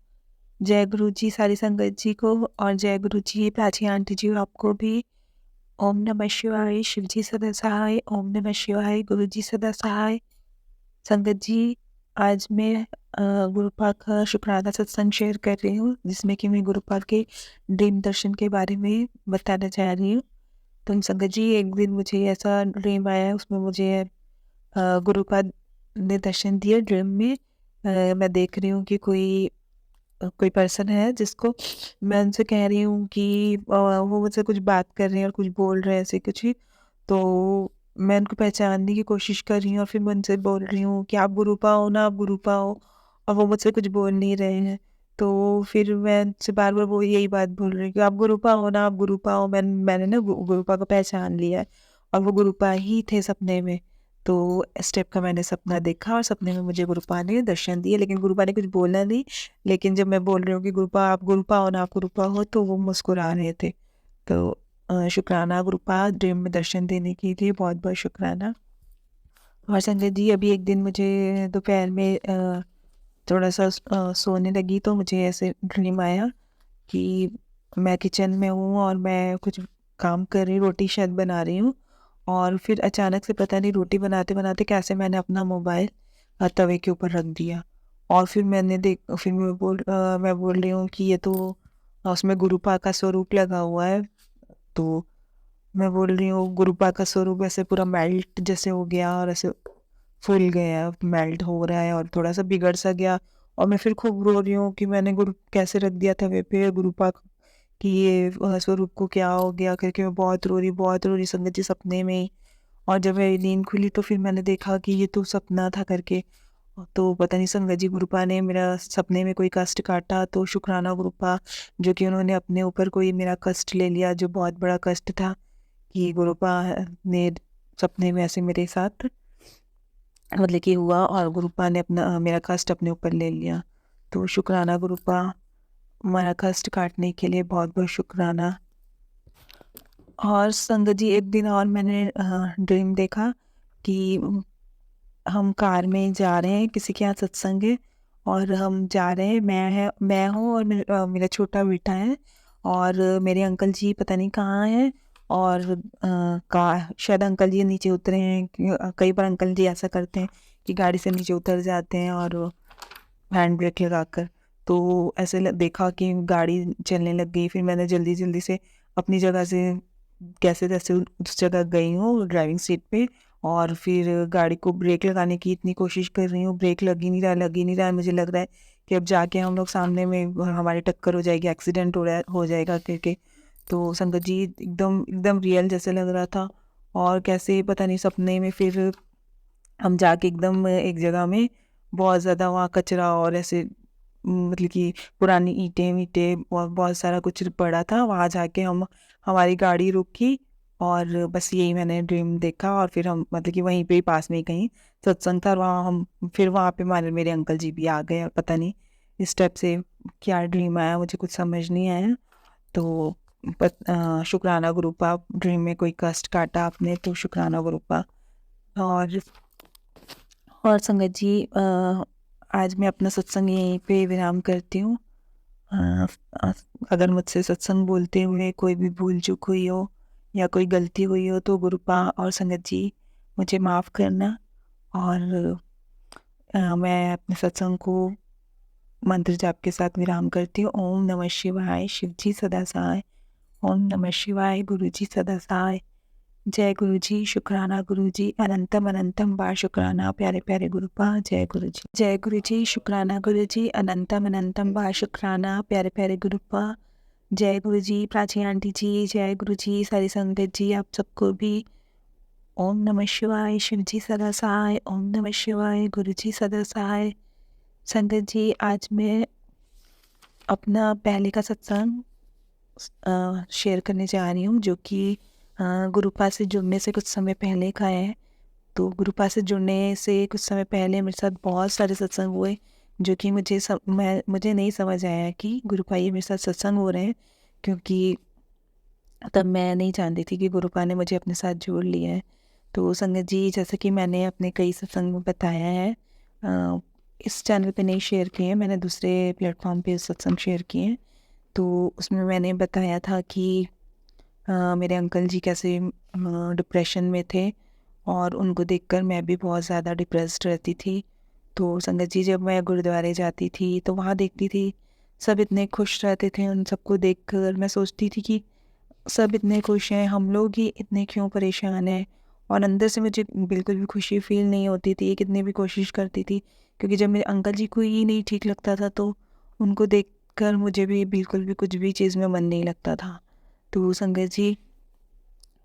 जय गुरु जी सारी संगत जी को, और जय गुरु जी प्राची आंटी जी और आपको भी। ओम नमः शिवाय, शिव जी सदा सहाय। ओम नमः शिवाय, गुरु जी सदा सहाय। संगत जी आज मैं गुरुपा का शुक्राना सत्संग शेयर कर रही हूँ, जिसमें कि मैं गुरुपा के ड्रीम दर्शन के बारे में बताना चाह रही हूँ। तो संगत जी एक दिन मुझे ऐसा ड्रीम आया, उसमें मुझे गुरुपा ने दर्शन दिया ड्रीम में। मैं देख रही हूँ कि कोई पर्सन है जिसको मैं उनसे कह रही हूँ कि वो मुझसे कुछ बात कर रहे हैं और कुछ बोल रहे हैं ऐसे कुछ ही। तो मैं उनको पहचानने की कोशिश कर रही हूँ और फिर मैं उनसे बोल रही हूँ कि आप गुरुपा हो ना, आप गुरुपा हो। और वो मुझसे कुछ बोल नहीं रहे हैं। तो फिर मैं उनसे बार बार वो यही बात बोल रही हूँ कि आप गुरुपा हो ना, आप गुरुपा हो। मैंने ना गुरुपा को पहचान लिया है और वो गुरुपा ही थे सपने में। तो इस टाइप का मैंने सपना देखा और सपने में मुझे गुरुपा ने दर्शन दिए, लेकिन गुरुपा ने कुछ बोला नहीं। लेकिन जब मैं बोल रही हूँ कि गुरुपा आप गुरुपा हो ना, आप गुरुपा हो, तो वो मुस्कुरा रहे थे। तो शुक्राना गुरुपा ड्रीम में दर्शन देने के लिए, बहुत बहुत शुक्राना। और संगत जी अभी एक दिन मुझे दोपहर में थोड़ा सा सोने लगी तो मुझे ऐसे ड्रीम आया कि मैं किचन में हूँ और मैं कुछ काम कर रही हूँ, रोटी शायद बना रही हूँ। और फिर अचानक से पता नहीं रोटी बनाते बनाते कैसे मैंने अपना मोबाइल तवे के ऊपर रख दिया। और फिर फिर मैं बोल रही हूँ कि ये तो उसमें गुरुपा का स्वरूप लगा हुआ है। तो मैं बोल रही हूँ गुरुपा का स्वरूप ऐसे पूरा मेल्ट जैसे हो गया और ऐसे फूल गया, मेल्ट हो रहा है और थोड़ा सा बिगड़ सा गया। और मैं फिर खूब रो रही हूँ कि मैंने गुरु कैसे रख दिया तवे पे गुरुपा कि ये स्वरूप को क्या हो गया करके मैं बहुत रो रही संगत जी सपने में ही। और जब मेरी नींद खुली तो फिर मैंने देखा कि ये तो सपना था करके। तो पता नहीं संगत जी गुरुपा ने मेरा सपने में कोई कष्ट काटा तो शुक्राना गुरुपा, जो कि उन्होंने अपने ऊपर कोई मेरा कष्ट ले लिया जो बहुत बड़ा कष्ट था, कि गुरुपा ने सपने में ऐसे मेरे साथ मतलब कि हुआ और गुरुपा ने अपना मेरा कष्ट अपने ऊपर ले लिया। तो शुक्राना गुरुपा, हमारा कष्ट काटने के लिए बहुत बहुत शुक्राना। और संगत जी एक दिन और मैंने ड्रीम देखा कि हम कार में जा रहे हैं, किसी के यहाँ सत्संग है और हम जा रहे हैं, मैं हूँ और मेरा छोटा बेटा है। और मेरे अंकल जी पता नहीं कहाँ हैं। और शायद अंकल जी नीचे उतरे हैं कई बार अंकल जी ऐसा करते हैं कि गाड़ी से नीचे उतर जाते हैं और हैंड ब्रेक लगाकर। तो ऐसे देखा कि गाड़ी चलने लग गई। फिर मैंने जल्दी जल्दी से अपनी जगह से कैसे तैसे उस जगह गई हूँ ड्राइविंग सीट पे। और फिर गाड़ी को ब्रेक लगाने की इतनी कोशिश कर रही हूँ, ब्रेक लग ही नहीं रहा है। मुझे लग रहा है कि अब जाके हम लोग सामने में हमारी टक्कर हो जाएगी, एक्सीडेंट हो जाएगा करके। तो संगत जी एकदम एकदम रियल जैसे लग रहा था। और कैसे पता नहीं सपने में फिर हम जाके एकदम एक जगह में बहुत ज़्यादा वहाँ कचरा और ऐसे मतलब कि पुरानी ईंटें वींटें और बहुत सारा कुछ पड़ा था। वहाँ जाके हम हमारी गाड़ी रुकी और बस यही मैंने ड्रीम देखा। और फिर हम मतलब कि वहीं पे ही पास में ही कहीं सत्संग था और वहाँ हम फिर वहाँ पे मेरे अंकल जी भी आ गए। और पता नहीं इस टाइप से क्या ड्रीम आया, मुझे कुछ समझ नहीं आया। तो शुक्राना गुरुपा, ड्रीम में कोई कष्ट काटा आपने तो शुक्राना गुरुपा। और संगत जी आज मैं अपना सत्संग यहीं पे विराम करती हूँ। अ, अ, अगर मुझसे सत्संग बोलते हुए कोई भी भूल चूक हुई हो या कोई गलती हुई हो तो गुरुपा और संगत जी मुझे माफ़ करना। और मैं अपने सत्संग को मंत्र जाप के साथ विराम करती हूँ। ओम नमः शिवाय, शिव जी सदा सहाय। ओम नमः शिवाय, गुरु जी सदा सहाय। जय गुरु जी, शुक्राना गुरु जी, अनंतम अनंतम बार शुक्राना प्यारे प्यारे गुरुपा। जय गुरु जी, जय गुरु जी, शुक्राना गुरु जी, अनंतम अनंतम बार शुक्राना प्यारे प्यारे गुरुपा। जय गुरु जी, प्राची आंटी जी, जय गुरु जी, सारी संगत जी, आप सबको भी ओम नमः शिवाय, शिव जी सदा सहाय। ओम नमः शिवाय, गुरु जी सदा सहाय। संगत जी आज मैं अपना पहले का सत्संग शेयर करने जा रही हूँ, जो कि गुरुपा से जुड़ने से कुछ समय पहले का है। तो गुरुपा से जुड़ने से कुछ समय पहले मेरे साथ बहुत सारे सत्संग हुए, जो कि मुझे नहीं समझ आया कि गुरुपा ये मेरे साथ सत्संग हो रहे हैं, क्योंकि तब मैं नहीं जानती थी कि गुरुपा ने मुझे अपने साथ जोड़ लिया है। तो संगत जी जैसे कि मैंने अपने कई सत्संग में बताया है, इस चैनल पे नहीं शेयर किए हैं, मैंने दूसरे प्लेटफॉर्म पे सत्संग शेयर किए हैं। तो उसमें मैंने बताया था कि मेरे अंकल जी कैसे डिप्रेशन में थे और उनको देखकर मैं भी बहुत ज़्यादा डिप्रेस्ड रहती थी। तो संगत जी जब मैं गुरुद्वारे जाती थी तो वहाँ देखती थी सब इतने खुश रहते थे, उन सबको देखकर मैं सोचती थी कि सब इतने खुश हैं, हम लोग ही इतने क्यों परेशान हैं। और अंदर से मुझे बिल्कुल भी खुशी फील नहीं होती थी, कितनी भी कोशिश करती थी, क्योंकि जब मेरे अंकल जी को ही नहीं ठीक लगता था तो उनको देखकर मुझे भी बिल्कुल भी कुछ भी चीज़ में मन नहीं लगता था। तो संगत जी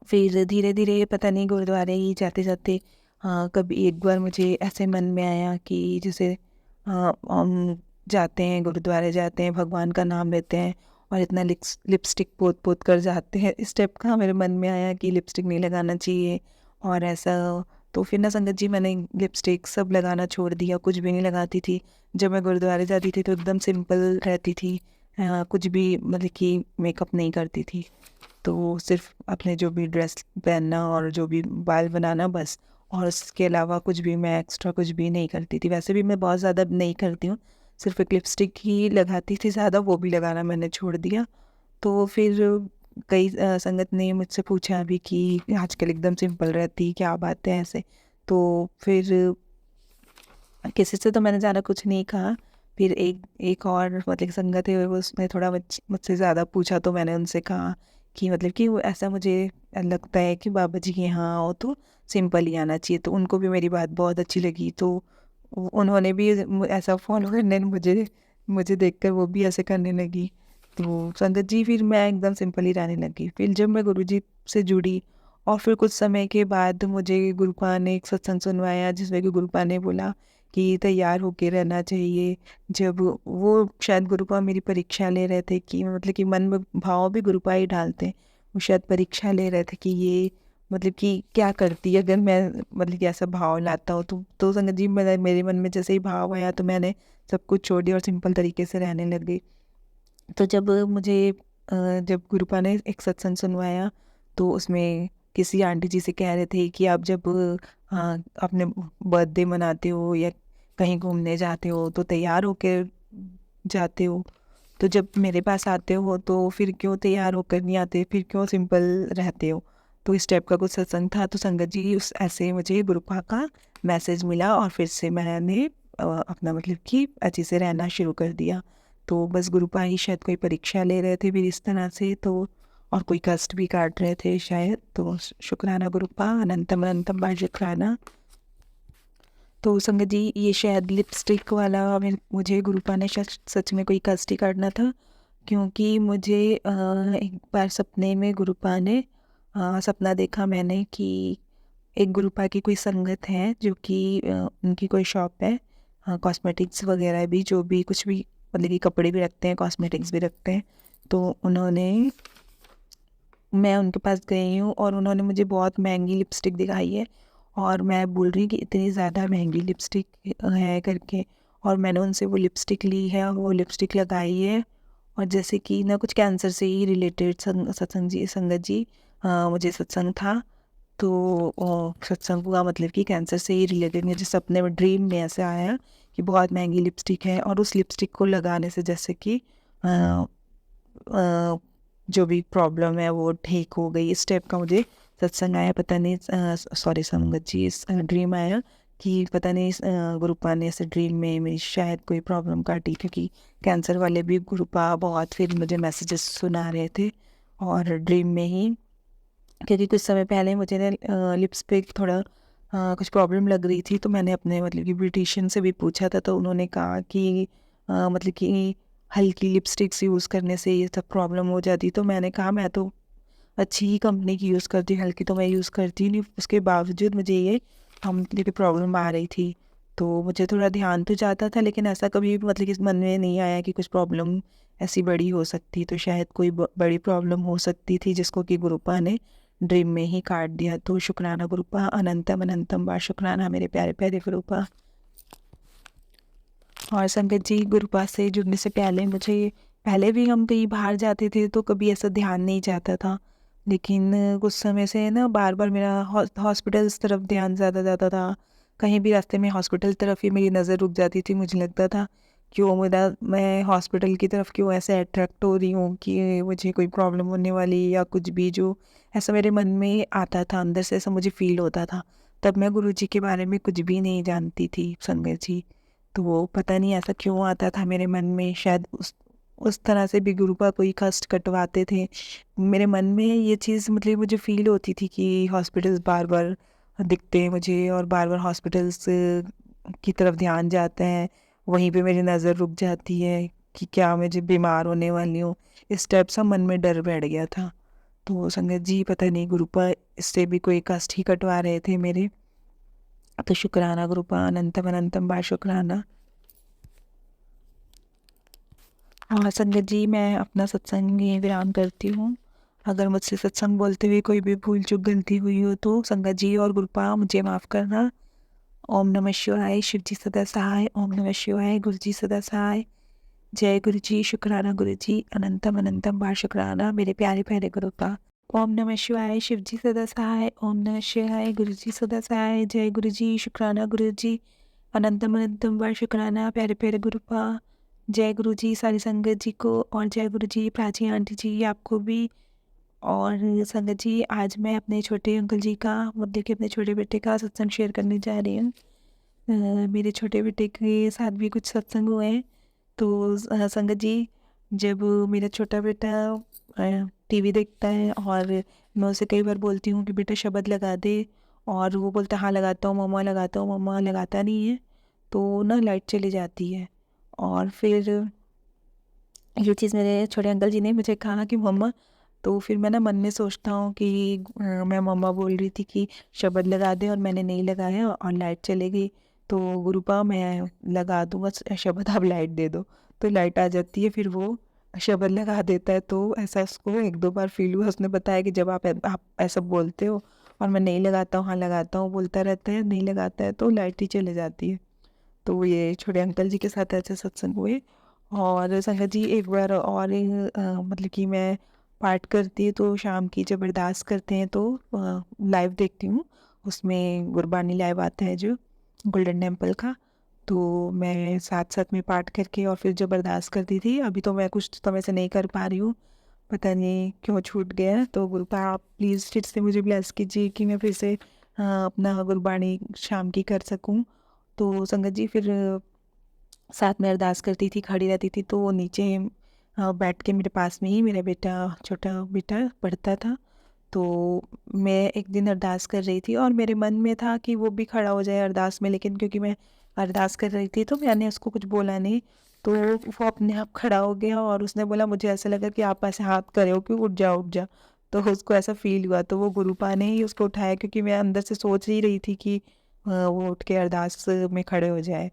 फिर धीरे धीरे पता नहीं गुरुद्वारे ही जाते जाते कभी एक बार मुझे ऐसे मन में आया कि जैसे हम जाते हैं गुरुद्वारे जाते हैं, भगवान का नाम लेते हैं और इतना लिपस्टिक पोत पोत कर जाते हैं, इस टाइप का मेरे मन में आया कि लिपस्टिक नहीं लगाना चाहिए और ऐसा। तो फिर ना संगत जी मैंने लिपस्टिक सब लगाना छोड़ दिया, कुछ भी नहीं लगाती थी। जब मैं गुरुद्वारे जाती थी तो एकदम सिंपल रहती थी, कुछ भी मतलब कि मेकअप नहीं करती थी। तो सिर्फ अपने जो भी ड्रेस पहनना और जो भी बाल बनाना बस, और उसके अलावा कुछ भी मैं एक्स्ट्रा कुछ भी नहीं करती थी। वैसे भी मैं बहुत ज़्यादा नहीं करती हूँ, सिर्फ़ एक लिपस्टिक ही लगाती थी ज़्यादा, वो भी लगाना मैंने छोड़ दिया। तो फिर कई संगत ने मुझसे पूछा भी कि आजकल एकदम सिंपल रहती, क्या बात है ऐसे? तो फिर किसी से तो मैंने ज़्यादा कुछ नहीं कहा। फिर एक एक और मतलब संगत है, वो उसने थोड़ा मुझसे ज़्यादा पूछा, तो मैंने उनसे कहा कि मतलब कि वो ऐसा मुझे लगता है कि बाबा जी के यहाँ आओ तो सिंपल ही आना चाहिए। तो उनको भी मेरी बात बहुत अच्छी लगी, तो उन्होंने भी ऐसा फॉलो करने मुझे मुझे देखकर वो भी ऐसे करने लगी। तो संगत जी फिर मैं एकदम सिंपल ही रहने लगी। फिर जब मैं गुरुजी से जुड़ी और फिर कुछ समय के बाद मुझे गुरुपा ने एक सत्संग सुनवाया, जिसमें कि गुरुपा ने बोला कि तैयार होके रहना चाहिए। जब वो शायद गुरुपा मेरी परीक्षा ले रहे थे कि मतलब कि मन में भाव भी गुरुपा ही डालते हैं। वो शायद परीक्षा ले रहे थे कि ये मतलब कि क्या करती है अगर मैं मतलब कि ऐसा भाव लाता हूँ। तो संगत जी मेरे मन में जैसे ही भाव आया, तो मैंने सब कुछ छोड़ दिया और सिंपल तरीके से रहने लग गई। तो जब मुझे जब गुरुपा ने एक सत्संग सुनवाया, तो उसमें किसी आंटी जी से कह रहे थे कि आप जब अपने बर्थडे मनाते हो या कहीं घूमने जाते हो तो तैयार होकर जाते हो, तो जब मेरे पास आते हो तो फिर क्यों तैयार होकर नहीं आते, फिर क्यों सिंपल रहते हो? तो इस टाइप का कुछ सत्संग था। तो संगत जी उस ऐसे मुझे गुरुपा का मैसेज मिला और फिर से मैंने अपना मतलब कि अच्छे से रहना शुरू कर दिया। तो बस गुरुपा ही शायद कोई परीक्षा ले रहे थे फिर इस तरह से, तो और कोई कष्ट भी काट रहे थे शायद। तो शुक्राना गुरुपा, अनंतम अनंतम बार शुक्राना। तो संगत जी ये शायद लिपस्टिक वाला मुझे गुरुपा ने सच सच में कोई कष्ट ही काटना था, क्योंकि मुझे एक बार सपने में गुरुपा ने सपना देखा मैंने कि एक गुरुपा की कोई संगत है जो कि उनकी कोई शॉप है, कॉस्मेटिक्स वगैरह भी, जो भी कुछ भी मतलब कि कपड़े भी रखते हैं, कॉस्मेटिक्स भी रखते हैं। तो उन्होंने मैं उनके पास गई हूँ और उन्होंने मुझे बहुत महंगी लिपस्टिक दिखाई है, और मैं बोल रही हूँ कि इतनी ज़्यादा महंगी लिपस्टिक है करके, और मैंने उनसे वो लिपस्टिक ली है और वो लिपस्टिक लगाई है। और जैसे कि ना कुछ कैंसर से ही रिलेटेड सत्संग जी संगत जी मुझे सत्संग था। तो सत्संग हुआ मतलब कि कैंसर से ही रिलेटेड मुझे सपने में ड्रीम में ऐसे आया कि बहुत महंगी लिपस्टिक है, और उस लिपस्टिक को लगाने से जैसे कि अ, अ, जो भी प्रॉब्लम है वो ठीक हो गई, इस टाइप का मुझे सत्संग आया। पता नहीं सॉरी संगत जी, इस ड्रीम आया कि पता नहीं गुरुपा ने ऐसे ड्रीम में मेरी शायद कोई प्रॉब्लम काटी, क्योंकि कैंसर वाले भी गुरुपा बहुत फिर मुझे मैसेजेस सुना रहे थे और ड्रीम में ही। क्योंकि कुछ समय पहले मुझे ना लिप्स पे थोड़ा कुछ प्रॉब्लम लग रही थी, तो मैंने अपने मतलब कि ब्यूटिशियन से भी पूछा था, तो उन्होंने कहा कि मतलब कि हल्की लिपस्टिक्स यूज़ करने से ये सब प्रॉब्लम हो जाती। तो मैंने कहा मैं तो अच्छी ही कंपनी की यूज़ करती हूँ, हल्की तो मैं यूज़ करती ही नहीं, उसके बावजूद मुझे ये मतलब कि प्रॉब्लम आ रही थी। तो मुझे थोड़ा ध्यान तो जाता था, लेकिन ऐसा कभी भी मतलब कि मन में नहीं आया कि कुछ प्रॉब्लम ऐसी बड़ी हो सकती, तो शायद कोई बड़ी प्रॉब्लम हो सकती थी जिसको कि गुरुपा ने ड्रीम में ही काट दिया। तो शुक्राना गुरुपा, अनंतम अनंतम बार शुक्राना मेरे प्यारे प्यारे गुरुपा। और संगत जी गुरुपा से जुड़ने से पहले मुझे पहले भी हम कहीं बाहर जाते थे तो कभी ऐसा ध्यान नहीं जाता था, लेकिन कुछ समय से ना बार बार मेरा हॉस्पिटल्स तरफ ध्यान ज़्यादा जाता था। कहीं भी रास्ते में हॉस्पिटल तरफ ही मेरी नज़र रुक जाती थी, मुझे लगता था क्यों मैं हॉस्पिटल की तरफ क्यों ऐसे अट्रैक्ट हो रही हूँ कि मुझे कोई प्रॉब्लम होने वाली या कुछ भी, जो ऐसा मेरे मन में आता था, अंदर से ऐसा मुझे फील होता था। तब मैं गुरुजी के बारे में कुछ भी नहीं जानती थी संगत जी। तो वो पता नहीं ऐसा क्यों आता था मेरे मन में, शायद उस तरह से भी गुरुपा कोई कष्ट कटवाते थे। मेरे मन में ये चीज़ मतलब मुझे फ़ील होती थी कि हॉस्पिटल्स बार-बार दिखते हैं मुझे और बार-बार हॉस्पिटल्स की तरफ ध्यान जाता है। वहीं पे मेरी नज़र रुक जाती है कि क्या मुझे बीमार होने वाली हूँ। इस टाइप सा मन में डर बैठ गया था। तो संगत जी पता नहीं गुरुपा इससे भी कोई कष्ट ही कटवा रहे थे मेरे। तो शुक्राना गुरुपा, अनंतम अनंतम बार शुक्राना। हाँ संगत जी, मैं अपना सत्संग यहीं विराम करती हूँ। अगर मुझसे सत्संग बोलते हुए कोई भी भूल चूक गलती हुई हो तो संगत जी और गुरुपा मुझे माफ़ करना। ओम नमः शिवाय, शिव जी सदा सहाय। ओम नमः शिवाय, गुरु जी सदा सहाय। जय गुरु जी, शुक्राना गुरु जी, अनंतम अनंतम बार शुक्राना मेरे प्यारे प्यारे गुरुपा। ओम नमः शिवाय, शिव जी सदा सहाय। ओम नमः शिवाय, गुरु जी सदा सहाय। जय गुरु जी, शुक्राना गुरु जी, अनंतम अनंतम बार शुक्राना प्यारे प्यारे गुरुपा। जय गुरु जी सारी संगत जी को, और जय गुरु जी प्राची आंटी जी आपको भी। और संगत जी, आज मैं अपने छोटे अंकल जी का, मतलब कि अपने छोटे बेटे का सत्संग शेयर करने जा रही हूँ। मेरे छोटे बेटे के साथ भी कुछ सत्संग हुए हैं। तो संगत जी, जब मेरा छोटा बेटा टीवी देखता है और मैं उसे कई बार बोलती हूँ कि बेटा शब्द लगा दे, और वो बोलता हाँ लगाता हूँ मम्मा, लगाता हूँ मम्मा, लगाता नहीं है, तो ना लाइट चली जाती है। और फिर ये चीज़ मेरे छोटे अंकल जी ने मुझे कहा कि मम्मा, तो फिर मैं ना मन में सोचता हूँ कि मैं मम्मा बोल रही थी कि शब्द लगा दे और मैंने नहीं लगाया और लाइट चली गई, तो गुरुपा मैं लगा दूंगा शब्द, आप लाइट दे दो। तो लाइट आ जाती है, फिर वो शब्द लगा देता है। तो ऐसा उसको एक दो बार फील हुआ। उसने बताया कि जब आप ऐसा बोलते हो और मैं नहीं लगाता हूँ हाँ लगाता हूँ बोलता रहता है, नहीं लगाता है तो लाइट ही चली जाती है। तो ये छोटे अंकल जी के साथ ऐसे सत्संग हुए। और संगत जी, एक बार और मतलब कि मैं पाठ करती है तो शाम की जब अरदास करते हैं तो लाइव देखती हूँ। उसमें गुरबानी लाइव आता है जो गोल्डन टेम्पल का, तो मैं साथ साथ में पाठ करके और फिर जब अरदास करती थी। अभी तो मैं कुछ समय से नहीं कर पा रही हूँ, पता नहीं क्यों छूट गया है। तो गुरुपा आप प्लीज़ फिर से मुझे ब्लेस कीजिए कि मैं फिर से अपना गुरबानी शाम की कर सकूँ। तो संगत जी, फिर साथ में अरदास करती थी, खड़ी रहती थी, तो वो नीचे बैठ के मेरे पास में ही मेरा बेटा, छोटा बेटा पढ़ता था। तो मैं एक दिन अरदास कर रही थी और मेरे मन में था कि वो भी खड़ा हो जाए अरदास में, लेकिन क्योंकि मैं अरदास कर रही थी तो मैंने उसको कुछ बोला नहीं। तो वो अपने आप खड़ा हो गया और उसने बोला, मुझे ऐसा लगा कि आप ऐसे हाथ करे हो कि उठ जा उठ जा। तो उसको ऐसा फील हुआ, तो वो गुरुपा ने ही उसको उठाया, क्योंकि मैं अंदर से सोच ही रही थी कि वो उठ के अरदास में खड़े हो जाए।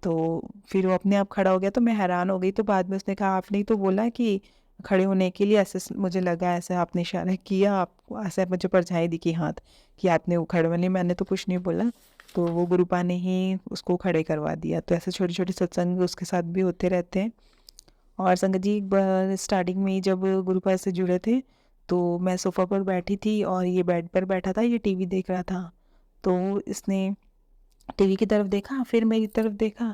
तो फिर वो अपने आप खड़ा हो गया, तो मैं हैरान हो गई। तो बाद में उसने कहा, आपने ही तो बोला कि खड़े होने के लिए, ऐसे मुझे लगा ऐसे आपने इशारा किया, आप ऐसे मुझे परछाई दिखी हाथ कि आपने वो खड़े होने, मैंने तो कुछ नहीं बोला। तो वो गुरुपा ने ही उसको खड़े करवा दिया। तो ऐसे छोटे छोटे सत्संग उसके साथ भी होते रहते हैं। और संगत जी, एक बार स्टार्टिंग में ही जब गुरुपा से जुड़े थे, तो मैं सोफ़ा पर बैठी थी और ये बेड पर बैठा था, ये टीवी देख रहा था। तो इसने टीवी की तरफ देखा, फिर मेरी तरफ देखा,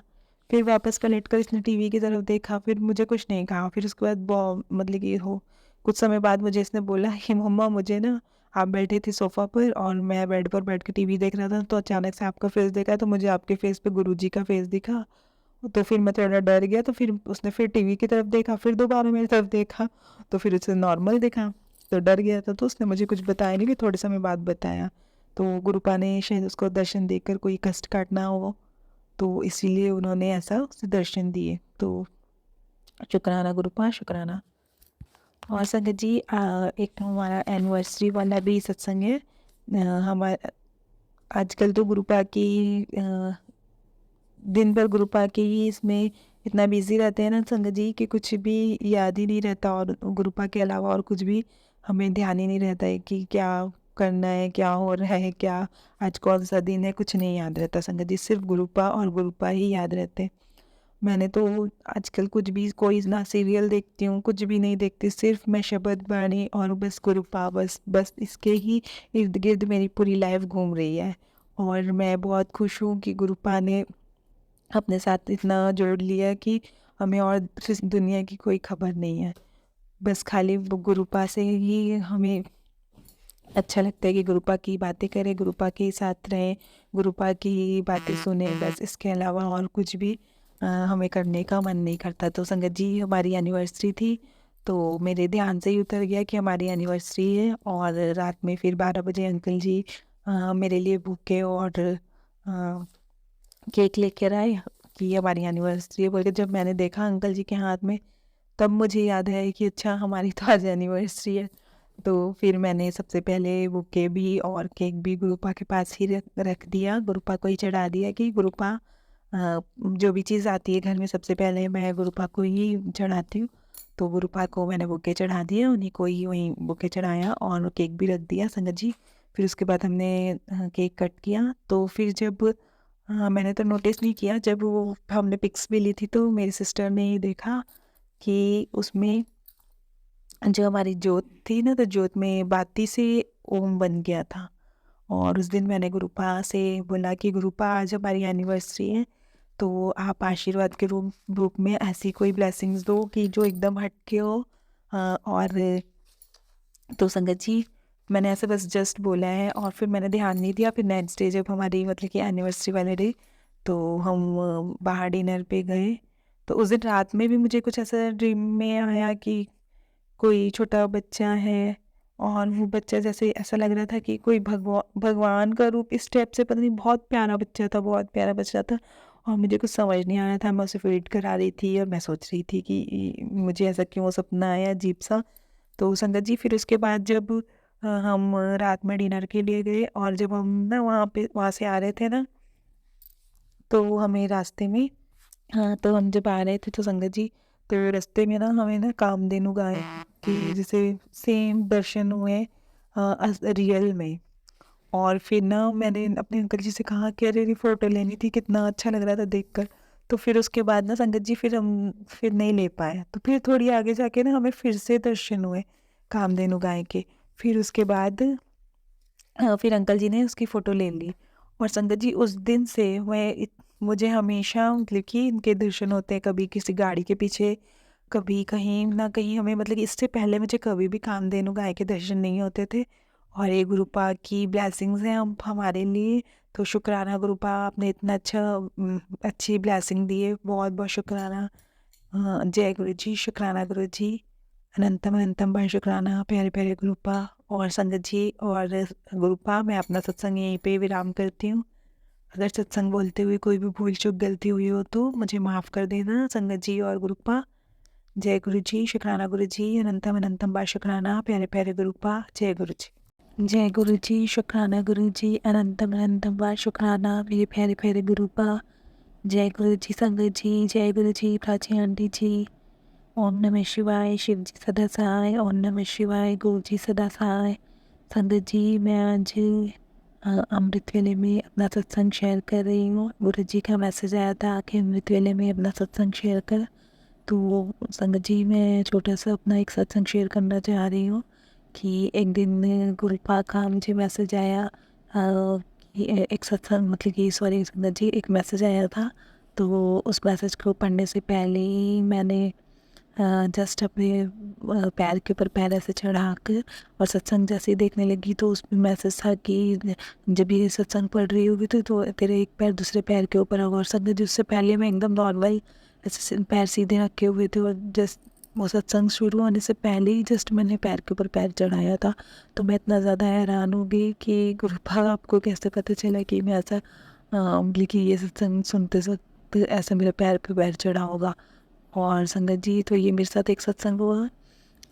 फिर वापस पलट कर इसने टीवी की तरफ देखा, फिर मुझे कुछ नहीं कहा। फिर उसके बाद मतलब कि हो कुछ समय बाद मुझे इसने बोला कि मम्मा, मुझे ना, आप बैठे थे सोफ़ा पर और मैं बेड पर बैठ के टीवी देख रहा था, तो अचानक से आपका फेस देखा, तो मुझे आपके फेस पे गुरुजी का फेस दिखा। तो फिर मैं थोड़ा डर गया। तो फिर उसने फिर टीवी की तरफ देखा, फिर दोबारा मेरी तरफ देखा, तो फिर उसे नॉर्मल दिखा। तो डर गया था, तो उसने मुझे कुछ बताया नहीं, कि थोड़े समय बाद बताया। तो गुरुपा ने शायद उसको दर्शन देकर कोई कष्ट काटना हो, तो इसीलिए उन्होंने ऐसा उसे दर्शन दिए। तो शुक्राना गुरुपा, शुक्राना। और संगत जी, एक हमारा एनिवर्सरी वाला भी सत्संग है। हमारा आजकल तो गुरुपा की दिन भर गुरुपा के ही इसमें इतना बिजी रहते हैं ना संगत जी, कि कुछ भी याद ही नहीं रहता, और गुरुपा के अलावा और कुछ भी हमें ध्यान ही नहीं रहता है कि क्या करना है, क्या हो रहा है, क्या आज कौन सा दिन है, कुछ नहीं याद रहता संगत जी। सिर्फ गुरुपा और गुरुपा ही याद रहते हैं। मैंने तो आजकल कुछ भी, कोई ना सीरियल देखती हूँ, कुछ भी नहीं देखती, सिर्फ मैं शब्द बाणी और बस गुरुपा, बस बस इसके ही इर्द गिर्द मेरी पूरी लाइफ घूम रही है। और मैं बहुत खुश हूँ कि गुरुपा ने अपने साथ इतना जोड़ लिया कि हमें और इस दुनिया की कोई खबर नहीं है। बस खाली वो गुरुपा से ही हमें अच्छा लगता है कि गुरुपा की बातें करें, गुरुपा के साथ रहें, गुरुपा की बातें सुने, बस इसके अलावा और कुछ भी हमें करने का मन नहीं करता। तो संगत जी, हमारी एनिवर्सरी थी, तो मेरे ध्यान से ही उतर गया कि हमारी एनिवर्सरी है। और रात में फिर 12 बजे अंकल जी मेरे लिए बुके और केक लेकर आए कि हमारी एनिवर्सरी है बोल के। जब मैंने देखा अंकल जी के हाथ में, तब मुझे याद है कि अच्छा, हमारी तो आज एनिवर्सरी है। तो फिर मैंने सबसे पहले बुके भी और केक भी गुरुपा के पास ही रख दिया, गुरुपा को ही चढ़ा दिया कि गुरुपा, जो भी चीज़ आती है घर में सबसे पहले मैं गुरुपा को ही चढ़ाती हूँ। तो गुरुपा को मैंने बुके चढ़ा दिए, उन्हीं को ही वहीं बुके चढ़ाया और केक भी रख दिया संगत जी। फिर उसके बाद हमने केक कट किया। तो फिर जब मैंने तो नोटिस नहीं किया, जब वो हमने पिक्स भी ली थी, तो मेरी सिस्टर ने ही देखा कि उसमें जो हमारी जोत थी ना, तो जोत में बाती से ओम बन गया था। और उस दिन मैंने गुरुपा से बोला कि गुरुपा आज हमारी एनिवर्सरी है, तो आप आशीर्वाद के रूप में ऐसी कोई ब्लेसिंग्स दो कि जो एकदम हटके हो। और तो संगत जी, मैंने ऐसे बस जस्ट बोला है और फिर मैंने ध्यान नहीं दिया। फिर नेक्स्ट डे जब हमारी मतलब कि एनिवर्सरी वाले डे, तो हम बाहर डिनर पे गए। तो उस दिन रात में भी मुझे कुछ ऐसा ड्रीम में आया कि कोई छोटा बच्चा है, और वो बच्चा जैसे ऐसा लग रहा था कि कोई भगवान का रूप इस टाइप से, पता नहीं, बहुत प्यारा बच्चा था, बहुत प्यारा बच्चा था। और मुझे कुछ समझ नहीं आ रहा था, मैं उसे वेट करा रही थी और मैं सोच रही थी कि मुझे ऐसा क्यों सपना आया अजीब सा। तो संगत जी, फिर उसके बाद जब हम रात में डिनर के लिए गए, और जब हम ना वहाँ से आ रहे थे ना, तो हमें रास्ते में, हाँ, तो हम जब आ रहे थे तो संगत जी, तो रास्ते में ना हमें ना कामधेनु गाय कि जैसे सेम दर्शन हुए रियल में। और फिर ना मैंने अपने अंकल जी से कहा कि अरे फ़ोटो लेनी थी, कितना अच्छा लग रहा था देखकर। तो फिर उसके बाद ना संगत जी, फिर हम फिर नहीं ले पाए। तो फिर थोड़ी आगे जाके ना हमें फिर से दर्शन हुए कामधेनु गाय के। फिर उसके बाद फिर अंकल जी ने उसकी फ़ोटो ले ली। और संगत जी, उस दिन से मुझे हमेशा मतलब कि इनके दर्शन होते हैं, कभी किसी गाड़ी के पीछे, कभी कहीं ना कहीं। हमें मतलब कि इससे पहले मुझे कभी भी कामधेनु गाय के दर्शन नहीं होते थे। और ये गुरुपा की ब्लेसिंग्स हैं हम हमारे लिए। तो शुक्राना गुरुपा, आपने इतना अच्छी ब्लेसिंग दी है, बहुत बहुत शुक्राना। जय गुरु जी, शुक्राना गुरु जी, अनंतम अनंतम बार शुक्राना प्यारे प्यारे गुरुपा। और संगत जी और गुरुपा, मैं अपना सत्संग यहीं पे विराम करती हूँ। अगर सत्संग बोलते हुए कोई भी भूल चूक गलती हुई हो तो मुझे माफ़ कर देना संगत जी और गुरुपा। जय गुरु जी, शुक्राना गुरु जी, अनंतम अनंतम बार शुक्राना प्यारे प्यारे गुरुपा। जय गुरु जी। जय गुरु जी, शुक्राना गुरु जी, अनंतम अनंतम बार शुक्राना मेरे प्यारे प्यारे गुरुपा। जय गुरु जी संगत जी, जय गुरु जी प्राची आंटी जी। ओम नमः शिवाय, शिव जी सदा सहाय। ओम नमः शिवाय, गुरु जी सदा सहाय। संगत जी, मैं आज अमृत वेले में अपना सत्संग शेयर कर रही हूँ। गुरु जी का मैसेज आया था कि अमृत वेले में अपना सत्संग शेयर कर। तो संगत जी, मैं छोटा सा अपना एक सत्संग शेयर करना चाह रही हूँ कि एक दिन गुरुपा का मुझे मैसेज आया कि एक सत्संग मतलब कि सॉरी संगत जी, एक मैसेज आया था। तो उस मैसेज को पढ़ने से पहले ही मैंने जस्ट अपने पैर के ऊपर पैर ऐसे चढ़ा कर और सत्संग जैसे ही देखने लगी, तो उसमें मैसेज था कि जब ये सत्संग पढ़ रही होगी तो तेरे एक पैर दूसरे पैर के ऊपर होगा। और संगत जी, उससे पहले मैं एकदम नॉर्मल ऐसे पैर सीधे रखे हुए थे, और जस्ट वो सत्संग शुरू होने से पहले ही जस्ट मैंने पैर के ऊपर पैर चढ़ाया था। तो मैं इतना ज़्यादा हैरान हो गई कि गुरुपा, आपको कैसे पता चला कि मैं ऐसा मतलब कि ये सत्संग सुनते वक्त ऐसा मेरे पैर पे पैर चढ़ा होगा। और संगत जी, तो ये मेरे साथ एक सत्संग हुआ।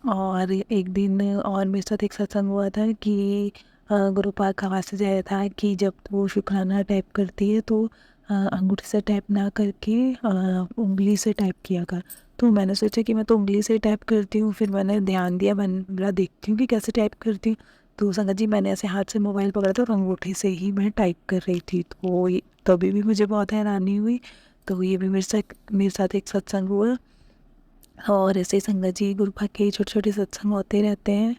और एक दिन और मेरे साथ एक सत्संग हुआ था कि गुरुपा का मैसेज आया था कि जब वो शुक्राना टाइप करती है तो अंगूठे से टाइप ना करके उंगली से टाइप किया कर। तो मैंने सोचा कि मैं तो उंगली से टाइप करती हूँ। फिर मैंने ध्यान दिया, मैंने देखती हूँ कि कैसे टाइप करती हूँ। तो संगत जी, मैंने ऐसे हाथ से मोबाइल पकड़ा था और अंगूठे से ही मैं टाइप कर रही थी। तो तभी भी मुझे बहुत हैरानी हुई। तो ये भी मेरे साथ एक सत्संग हुआ। और ऐसे ही संगत जी, गुरुपा के छोटे छोटे सत्संग होते रहते हैं।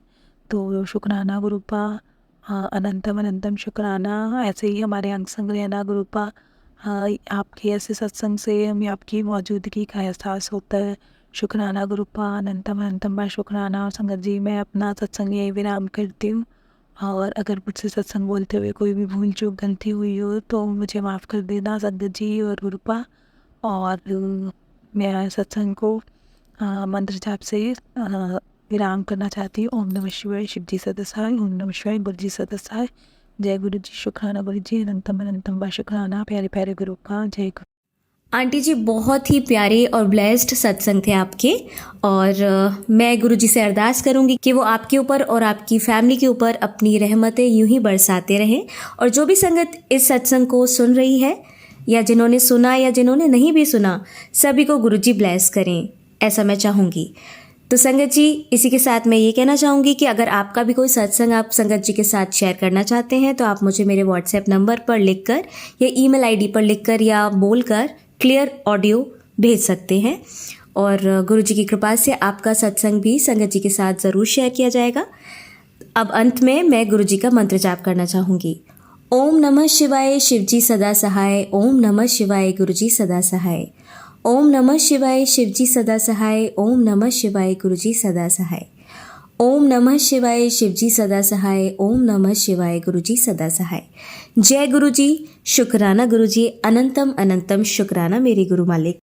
तो शुक्राना गुरुपा, हाँ, अनंतम अनंतम शुक्राना। ऐसे ही हमारे अंग संग रहना गुरुपा। हाँ, आपके ऐसे सत्संग से हमें आपकी मौजूदगी का एहसास होता है। शुक्राना गुरुपा, अनंतम अनंतम बार शुक्राना। और संगत जी, मैं अपना सत्संग यही विराम करती हूँ। और अगर मुझसे सत्संग बोलते हुए कोई भी भूल चूक गलती हुई हो तो मुझे माफ़ कर देना संगत जी और गुरुपा। और मैं सत्संग को मंत्र जाप से विराम करना चाहती हूँ। ओम नमः शिवाय, शिव जी सदसाय। ओम नमः शिवाय, गुरु जी सदसाय। जय गुरु जी, शुक्राना गुरु जी, अनंतम अनंतम बा शुक्राना प्यारे प्यारे गुरु का। जय गुरु। आंटी जी, बहुत ही प्यारे और ब्लेस्ड सत्संग थे आपके। और मैं गुरु जी से अरदास करूंगी कि वो आपके ऊपर और आपकी फैमिली के ऊपर अपनी रहमतें यूं ही बरसाते रहें। और जो भी संगत इस सत्संग को सुन रही है, या जिन्होंने सुना या जिन्होंने नहीं भी सुना, सभी को गुरु जी ब्लेस करें, ऐसा मैं चाहूँगी। तो संगत जी, इसी के साथ मैं ये कहना चाहूँगी कि अगर आपका भी कोई सत्संग आप संगत जी के साथ शेयर करना चाहते हैं तो आप मुझे मेरे व्हाट्सएप नंबर पर लिखकर या ईमेल आईडी पर लिखकर या बोलकर क्लियर ऑडियो भेज सकते हैं। और गुरु जी की कृपा से आपका सत्संग भी संगत जी के साथ ज़रूर शेयर किया जाएगा। अब अंत में मैं गुरु जी का मंत्र जाप करना चाहूँगी। ओम नमः शिवाय, शिव जी सदा सहाय। ओम नमः शिवाय, गुरु जी सदा सहाय। ओम नमः शिवाय, शिव जी सदा सहाय। ओम नमः शिवाय, गुरु जी सदा सहाय। ओम नमः शिवाय, शिव जी सदा सहाय। ओम नमः शिवाय, गुरु जी सदा सहाय। जय गुरु जी, शुक्राना गुरु जी, अनंतम अनंतम शुक्राना मेरे गुरु मालिक।